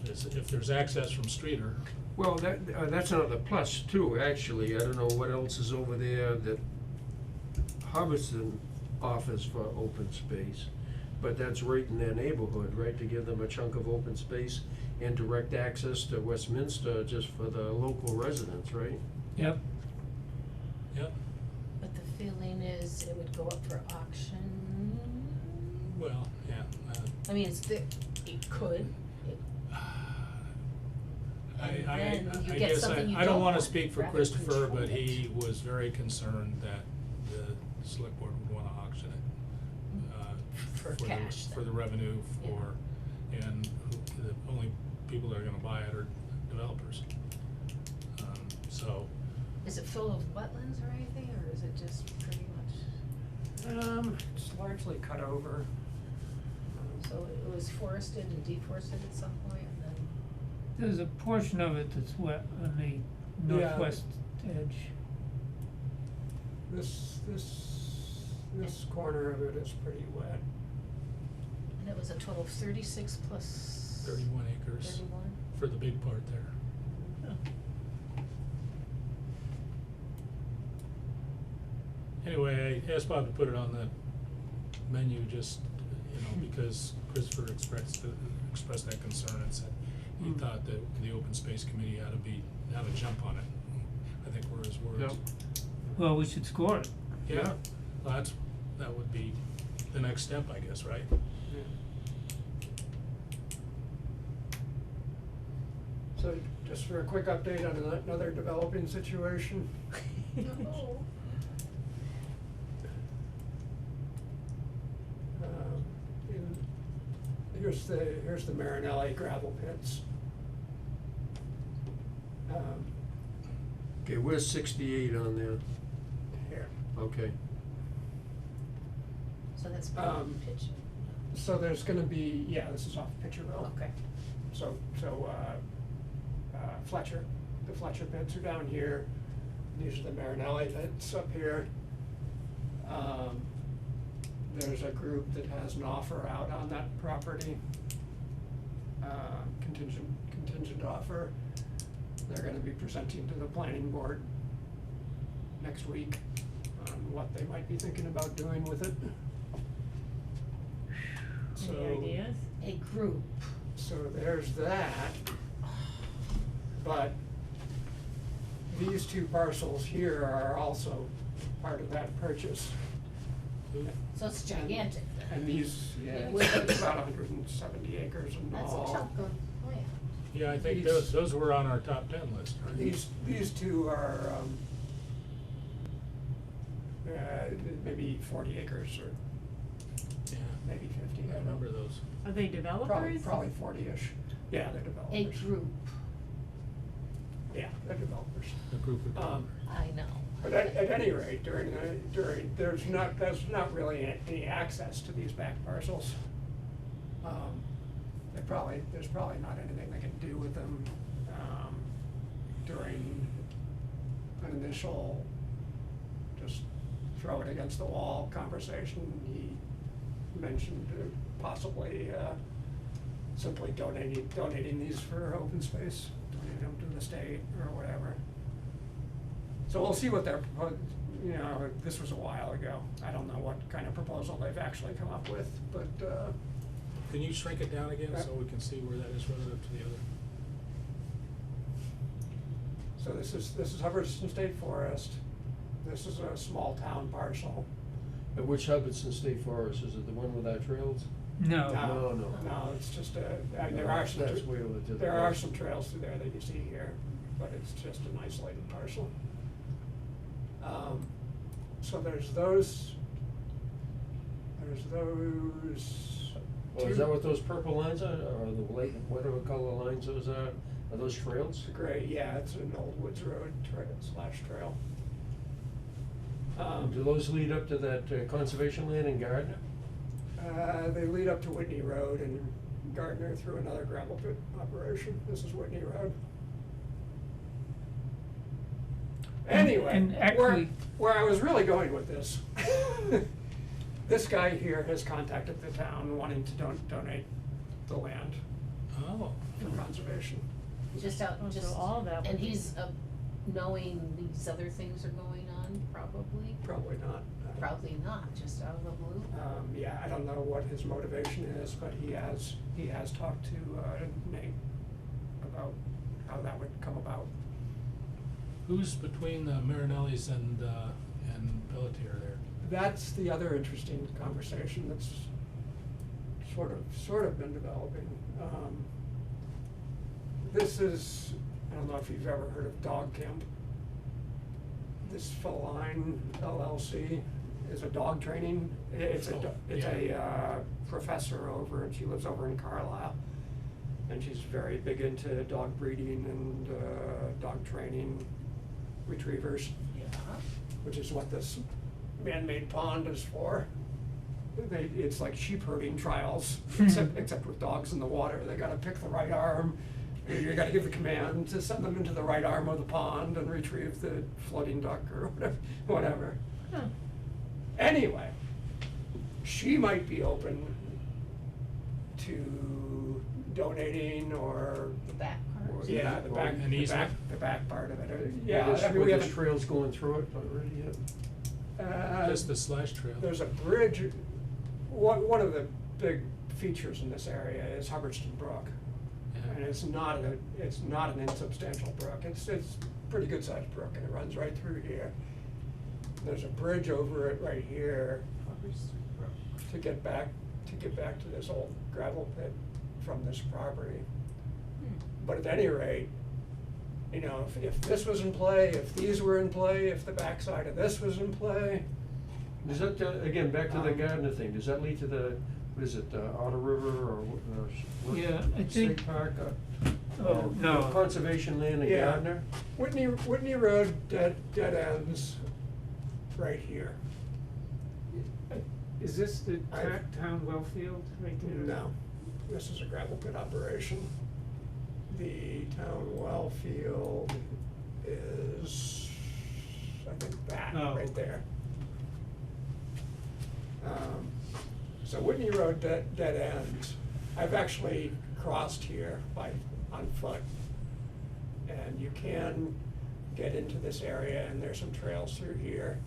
If there's access from Streeter. Well, that's another plus too, actually. I don't know what else is over there that Hubbardston offers for open space, but that's right in their neighborhood, right, to give them a chunk of open space and direct access to Westminster just for the local residents, right? Yep, Yep. But the feeling is it would go up for auction. Well, yeah. I mean, it could, And then you I get guess something you I don't don't wanna want, speak for rather Christopher, control but it. he was very concerned that the select board would wanna auction it. For the- cash, For then. the revenue for, and the only people that are gonna buy it are developers. So, Is it full of wetlands or anything, or is it just pretty much, It's largely cut over. so it was forested and deforested at some point and then? there's a portion of it that's wet on the Yeah. northwest edge. This corner of it is pretty wet. And it was a total of 36 plus? 31 acres 31? for the big part there. Anyway, I asked Bob to put it on the menu just, because Christopher expressed that concern and said he thought that the open space committee ought to jump on it, I think were his words. Yep. Well, we should score it. Yeah, well, that would be the next step, I guess, right? So just for a quick update on another developing situation. No. here's the Marinelli gravel pits. Okay, where's 68 on there? Here. Okay. So that's pitch. So there's gonna be, yeah, this is off Pitcherville. Okay. So Fletcher, the Fletcher pits are down here. These are the Marinelli pits up here. There's a group that has an offer out on that property. Contingent offer. They're gonna be presenting to the planning board next week on what they might be thinking about doing with it. So, Any ideas? A group. so there's that. But these two parcels here are also part of that purchase. So it's gigantic then. And these, yeah, Yeah. it's about 170 acres in That's a all. chunk of land. Yeah, I think These- those were on our top 10 list, right? These two are, maybe 40 acres or Yeah, maybe 50. I remember those. Are they developers? Probably 40-ish. Yeah, they're A developers. group, Yeah, they're developers. A group of developers. I know. But at any rate, there's not really any access to these back parcels. There's probably not anything they can do with them, during an initial, just throw it against the wall conversation. He mentioned possibly, simply donating these for open space, donating them to the state or whatever. So we'll see what they're you know, this was a while ago. I don't know what kind of proposal they've actually come up with, but, Can you shrink it down again so we can see where that is relative to the other? so this is Hubbardston State Forest. This is a small town parcel. And which Hubbardston State Forest, is it the one without trails? No. No. No, it's just there are some, That's way over to the there are west. some trails through there that you see here, but it's just an isolated parcel. So there's those. Well, is that what those purple lines are, or the late, whatever color lines those are those trails? Gray, yeah, it's an old Woods Road trail. Do those lead up to that conservation land in Gardner? They lead up to Whitney Road and Gardner through another gravel pit operation. This is Whitney Road. Anyway, And actually- where I was really going with this, this guy here has contacted the town wanting to donate the land Oh. for conservation. Just out, Oh, so just, all that and would be- he's, knowing these other things are going on, probably? Probably not. Probably not, just out of the blue. Yeah, I don't know what his motivation is, but he has talked to Nate about how that would come about. Who's between the Marinellis and Pelletier there? That's the other interesting conversation that's sort of been developing. This is, I don't know if you've ever heard of Dog Camp. This Feline LLC is a dog training, it's a professor over, and she lives over in Carlisle. And she's very big into dog breeding and dog training, retrievers, Yeah. which is what this man-made pond is for. It's like sheep herding trials, except with dogs in the water. They gotta pick the right arm. You gotta give the command to send them into the right arm of the pond and retrieve the floating duck or whatever. Huh. Anyway, she might be open to donating or, The back part. yeah, the back, An the easement? back, the back part of it. Yeah, Yeah, I mean, we there's haven't. trails going through it already yet? Just the slash trail? There's a bridge, one of the big features in this area is Hubbardston Brook. Yeah. And it's not an insubstantial brook, it's a pretty good sized brook, and it runs right through here. There's a bridge over it right here to get back to this old gravel pit from this property. But at any rate, you know, if this was in play, if these were in play, if the backside of this was in play. Does that, again, back to the Gardner thing, does that lead to the what is it, Otter River or, Yeah, I State think- Park, Oh, no. Conservation land in Yeah. Gardner? Whitney Road dead ends right here. Is this the I- town well field right there? No, this is a gravel pit operation. The town well field is, I think that, Oh. right there. So Whitney Road dead ends. I've actually crossed here on foot. And you can get into this area and there's some trails through here.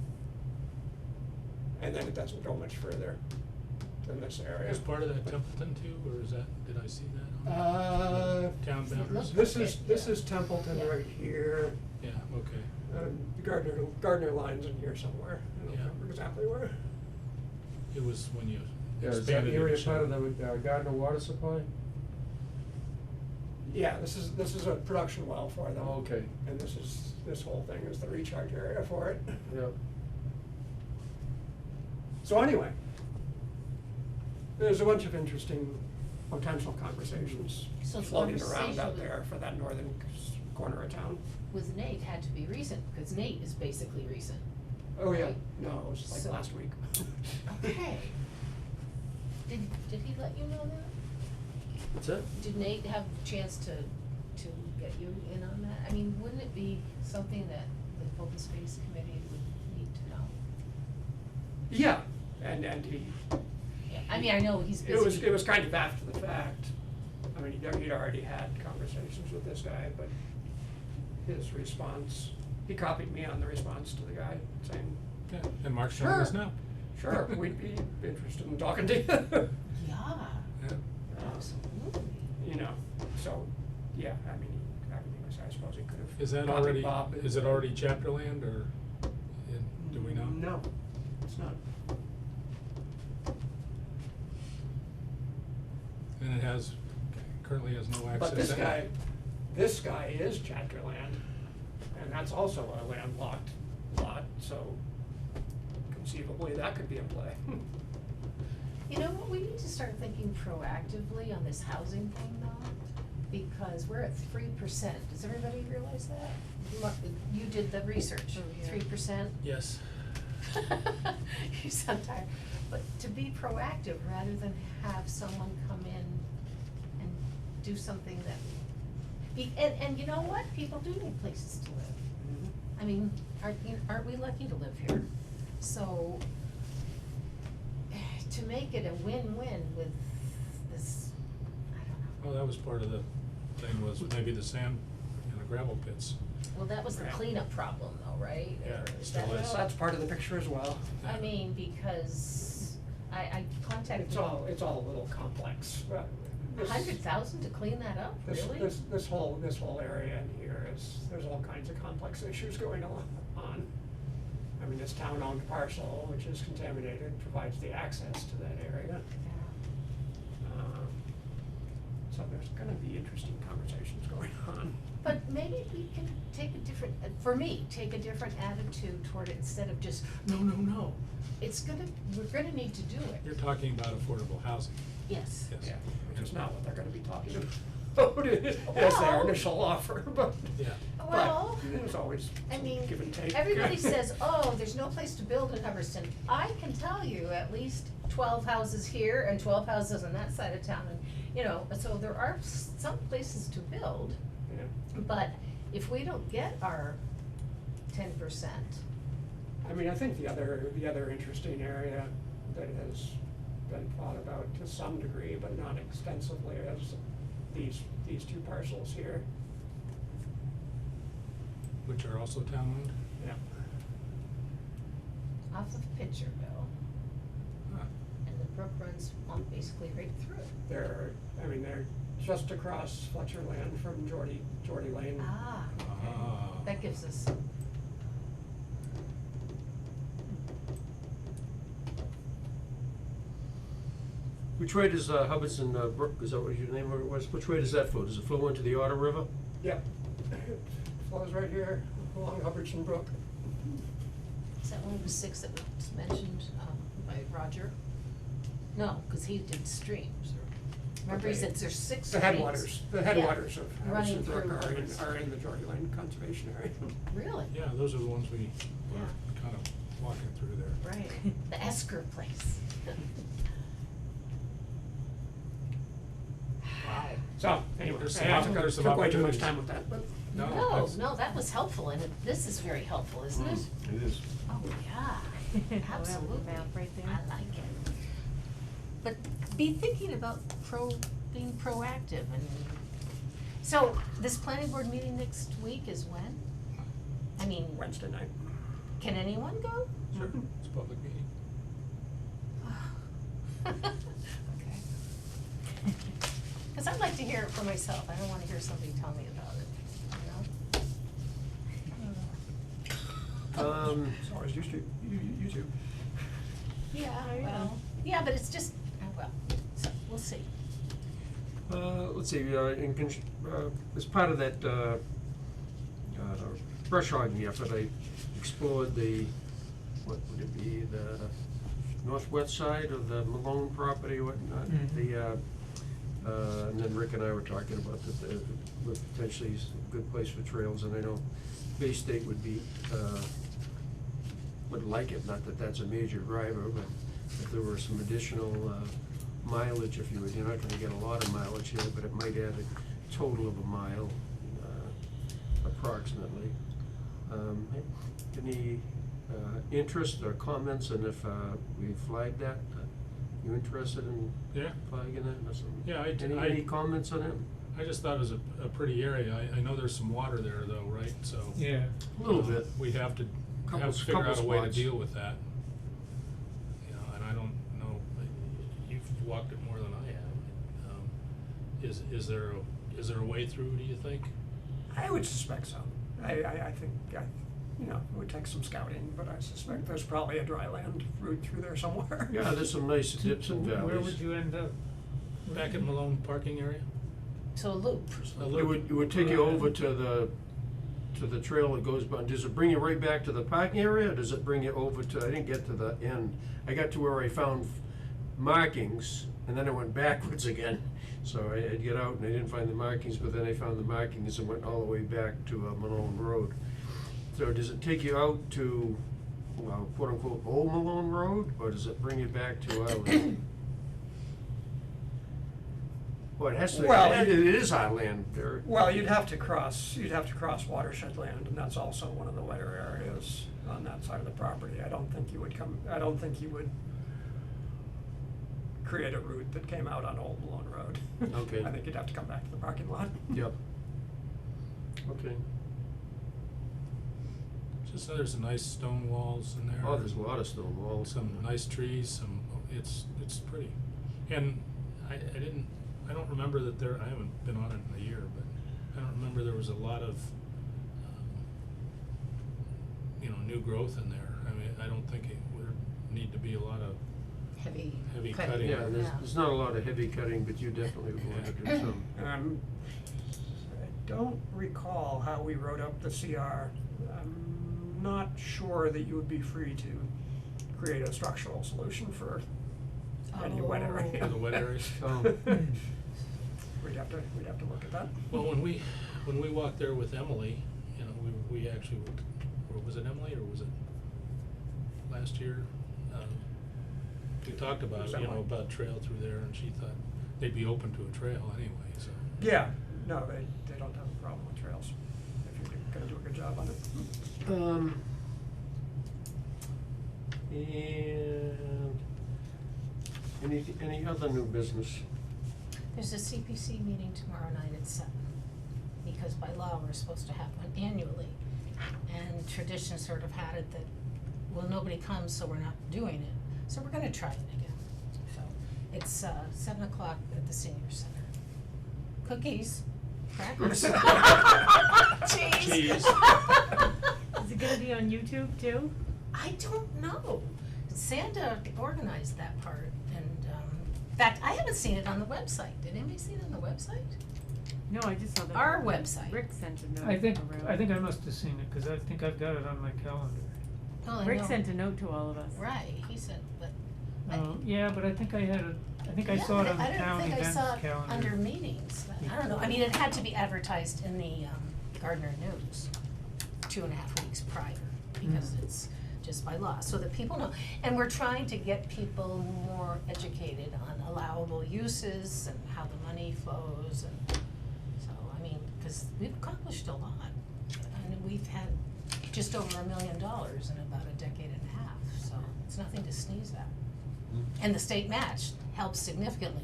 And then it doesn't go much further than this area. Is part of that Templeton too, or is that, did I see that on town boundaries? This is Templeton Yeah. right here. Yeah, okay. The Gardner line's in here somewhere. I don't Yeah. remember exactly where. It was when you Yeah, is that expanded it. area so- part of the Gardner water supply? Yeah, this is a production well for them. Oh, okay. And this whole thing is the recharge area for it. Yeah. So anyway, there's a bunch of interesting potential conversations So the floating around conversation out with- there for that northern corner of town. With Nate had to be recent, because Nate is basically recent. Oh, yeah, Right. no, it was So- like last week. Okay. Did he let you know that? What's that? Did Nate have a chance to get you in on that? I mean, wouldn't it be something that the open space committee would need to know? Yeah, and he, Yeah, I mean, I know he's busy. it was kind of after the fact. I mean, he'd already had conversations with this guy, but his response, he copied me on the response to the guy saying, Yeah, and Mark's joining us Sure. now. sure, we'd be interested in talking to you. Yeah, Yeah. absolutely. You know, so, yeah, I mean, I suppose he could have. Is that copied already, Bob. is it already chapter land or, do we know? No, it's not. And it has, currently has no access. But this anyway. guy is chapter land, and that's also a landlocked lot, so conceivably that could be in play. You know what, we need to start thinking proactively on this housing thing though, because we're at 3%. Does everybody realize that? You did the research, 3%? Yes. You sound tired, but to be proactive rather than have someone come in and do something that, and you know what, people do need places to live. I mean, aren't we lucky to live here? So, to make it a win-win with this, I don't know. Well, that was part of the thing, was maybe the sand and the gravel pits. Well, that was the Right. cleanup problem though, right? Yeah, Or it is still that- is. Well, that's part of the picture as well. I mean, because I contacted. It's all a little complex, but. this- 100,000 to clean that up, really? This whole area in here there's all kinds of complex issues going on. I mean, this town-owned parcel, which is contaminated, provides the access to that area. So there's gonna be interesting conversations going on. But maybe we can take a different, for me, take a different attitude toward it instead of just, no, no, no. We're gonna need to do it. You're talking about affordable housing, Yes. yes. Yeah, which is not what they're gonna be talking about as their Well- initial offer, but. Yeah. Well, But there's always I some mean, give and take. everybody says, oh, there's no place to build in Hubbardston. I can tell you at least 12 houses here and 12 houses on that side of town, and, you know, so there are some places to build. Yeah. But if we don't get our 10%, I mean, I think the other interesting area that has been thought about to some degree, but not extensively, is these two parcels here. Which are also town-owned? Yeah. off of Pitcherville, Huh. and the brook runs on basically right through it. They're just across Fletcher Land from Geordie Lane. Ah, okay. Ah. That gives us, Which way does Hubbardston Brook, is that what your name was? Which way does that flow? Does it flow into the Otter River? Yep. It flows right here along Hubbardston Brook. is that one of the 6 that was mentioned by Roger? No, cause he did streams. Remember he Okay. said there's 6 The streams. headwaters, of Running Hudson Brook through are in, Lawrence. the Geordie Lane Conservation Area. Really? Yeah, those are the ones we were Yeah. kind of walking through there. Right, the Esker place. Wow. So, anyway, There's I some- took there's some took way too much opportunities. time with that, but. No, No, that's- no, that was helpful, and this is very helpful, isn't it? It is. Oh, yeah, We'll have the absolutely. map right there. I like it. But be thinking about being proactive and, so this planning board meeting next week is when? I mean, Wednesday night. can anyone go? Sure, it's a public meeting. Okay. Cause I'd like to hear it for myself, I don't wanna hear somebody tell me about it, you know? It's always YouTube. Yeah, Oh, yeah. well, yeah, but it's just, well, so, we'll see. Let's see, as part of that, brush hogging effort, I explored what would it be, the northwest side of the Malone property, whatnot, Mhm. and then Rick and I were talking about that, potentially is a good place for trails, and I know Bay State would be, would like it, not that that's a major driver, but if there were some additional, mileage, if you would, you're not gonna get a lot of mileage here, but it might add a total of a mile, approximately. Any, interest or comments, and if, we flagged that, you interested in Yeah, flagging that or something? Yeah, Any comments on it? I just thought it was a pretty area. I know there's some water there though, right? So. Yeah. A little bit. We'd have to Couple- figure out a couple way to spots. deal with that. You know, and I don't know, you've walked it more than I have. Is there a way through, do you think? I would suspect so. I think, it would take some scouting, but I suspect there's probably a dry land route through there somewhere. Yeah, there's some nice dips and valleys. Where would you end up? Back at Malone parking area? So a loop. A It loop. would take you over to the trail that goes by. Does it bring you right back to the parking area, or does it bring you over to, I didn't get to the end. I got to where I found markings, and then I went backwards again. So I'd get out and I didn't find the markings, but then I found the markings and went all the way back to Malone Road. So does it take you out to, well, quote unquote, Old Malone Road, or does it bring you back to our land? Well, it has to, Well, it is our land there. Well, you'd have to cross watershed land, and that's also one of the wetter areas on that side of the property. I don't think you would create a route that came out on Old Malone Road. Okay. I think you'd have to come back to the parking lot. Yep. Okay. Just so there's some nice stone walls in there. Oh, there's a lot of stone walls. Some nice trees, it's pretty. And I don't remember that I haven't been on it in a year, but I don't remember there was a lot of, new growth in there. I mean, I don't think it would need to be a lot of Heavy cutting. Yeah, there's not a lot of heavy cutting, but you definitely would want to do some. I don't recall how we wrote up the CR. I'm not sure that you would be free to create a structural solution for any wet area. For the wet areas. Oh. We'd have to look at that. Well, when we walked there with Emily, we actually, or was it Emily or was it last year? We talked about, It was Emily. about trail through there, and she thought they'd be open to a trail anyway, so. Yeah, no, they don't have a problem with trails, if you're gonna do a good job on it. And any other new business? There's a CPC meeting tomorrow night at 7, because by law, we're supposed to have one annually. And tradition sort of had it that, well, nobody comes, so we're not doing it. So we're gonna try it again. So it's 7 o'clock at the senior center. Cookies, crackers. Cheese. Cheese. Is it gonna be on YouTube too? I don't know. Santa organized that part, and in fact, I haven't seen it on the website. Did anybody see it on the website? No, I just saw that. Our website. Rick sent a note. I think around. I must have seen it, cause I think I've got it on my calendar. Well, I Rick know. sent a note to all of us. Right, he said, but Oh, yeah, but I think I saw it on the town I don't think I events saw it calendar. under meetings, I don't know, I mean, it had to be advertised in the Gardner News 2.5 weeks prior, because Mm. it's just by law, so that people know. And we're trying to get people more educated on allowable uses and how the money flows, and so, I mean, cause we've accomplished a lot. And we've had just over $1 million in about a decade and a half, so it's nothing to sneeze at. And the state match helps significantly.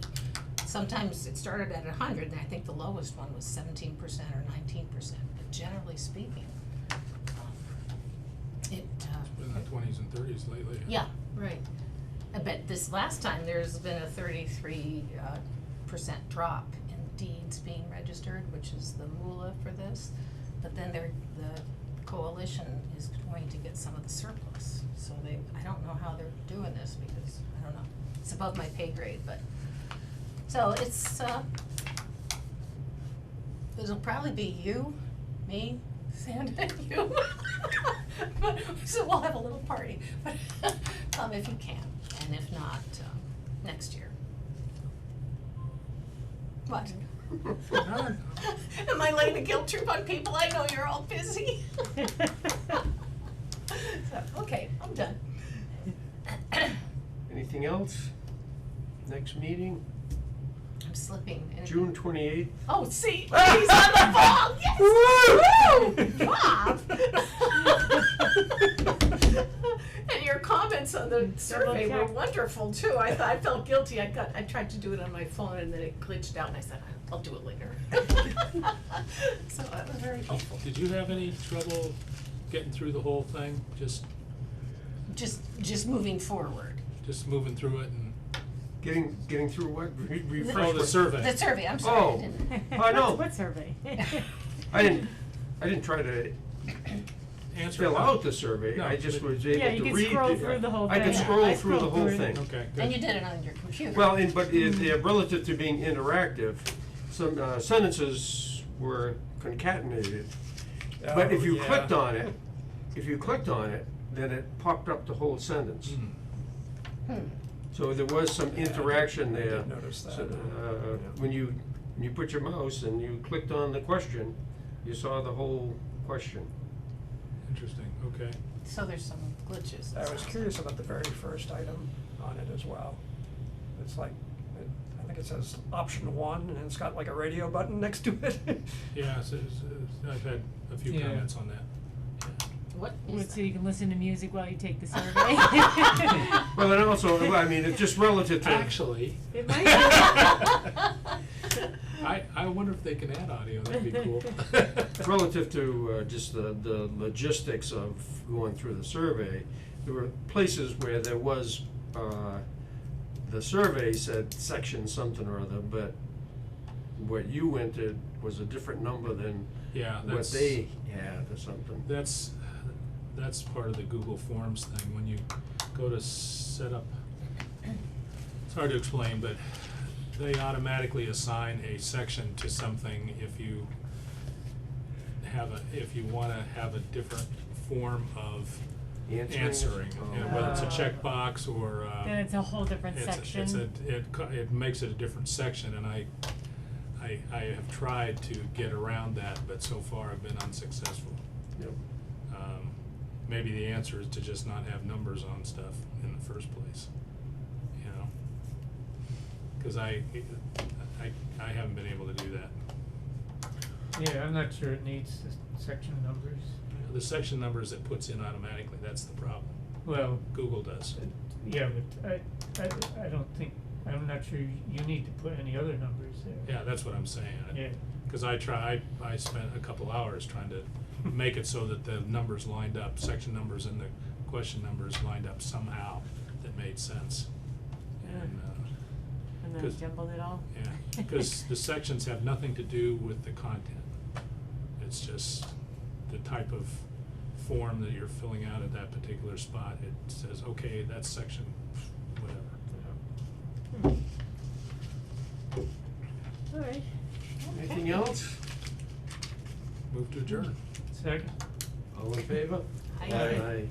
Sometimes it started at 100, and I think the lowest one was 17% or 19%, but generally speaking, it, In the 20s and 30s lately. yeah, right. I bet this last time, there's been a 33% drop in deeds being registered, which is the moolah for this. But then the coalition is going to get some of the surplus, so I don't know how they're doing this, because, I don't know, it's above my pay grade, but, so it's, it'll probably be you, me, Sandra, and you. So we'll have a little party, but, if you can, and if not, next year. What? Am I laying a guilt trip on people? I know you're all busy. So, okay, I'm done. Anything else? Next meeting, I'm slipping. And- June 28th. Oh, see, he's on the ball. Yes. Woo! Bob. And your comments on the survey were check. wonderful too. I felt guilty. I tried to do it on my phone and then it glitched out, and I said, I'll do it later. So that was very helpful. Did you have any trouble getting through the whole thing? Just moving forward. Just moving through it and, Getting through what? Refresh oh, the what? survey. The survey, I'm sorry. Oh. I didn't. I know. What survey? I didn't try to Answer fill it. out the survey, No, I just but- was able Yeah, you to could read. scroll through the whole I could thing. scroll I through the scrolled whole through it. thing. Okay, good. And you did it on your computer. Well, relative to being interactive, some sentences were concatenated. But if Oh, you yeah. clicked on it, then it popped up the whole sentence. Mm. So there was some interaction I there. did notice that. So, Yeah. when you put your mouse and you clicked on the question, you saw the whole question. Interesting, okay. So there's some glitches. I was curious about the very first item on it as well. It's like, I think it says option 1, and it's got like a radio button next to it. Yeah, I've had a few Yeah. comments on that. What Well, is so you can listen to music while you take the survey. Well, and also, I mean, it's just relative to. Actually, It might I wonder if they can add audio, that'd be cool. Relative to just the logistics of going through the survey, there were places where there was, the survey said section something or other, but what you entered was a different number than Yeah, what that's, they had or something. that's part of the Google Forms thing, when you go to set up, it's hard to explain, but they automatically assign a section to something if you wanna have a different form of answering, Oh. you know, whether it's a Oh. checkbox or, Then it's a whole different section. it makes it a different section, and I have tried to get around that, but so far I've been unsuccessful. Yep. Maybe the answer is to just not have numbers on stuff in the first place, you know? Cause I haven't been able to do that. Yeah, I'm not sure it needs the section numbers. The section numbers it puts in automatically, that's the problem. Well, Google does. yeah, but I don't think, I'm not sure you need to put any other numbers there. Yeah, that's what I'm saying. Yeah. Cause I spent a couple hours trying to make it so that the numbers lined up, section numbers and the question numbers lined up somehow that made sense. And, And then 'cause- jumbled it all. yeah, cause the sections have nothing to do with the content. It's just the type of form that you're filling out at that particular spot. It says, okay, that's section, whatever. All right. Anything else? Move to adjourn. Second. All in favor? Aye. Aye.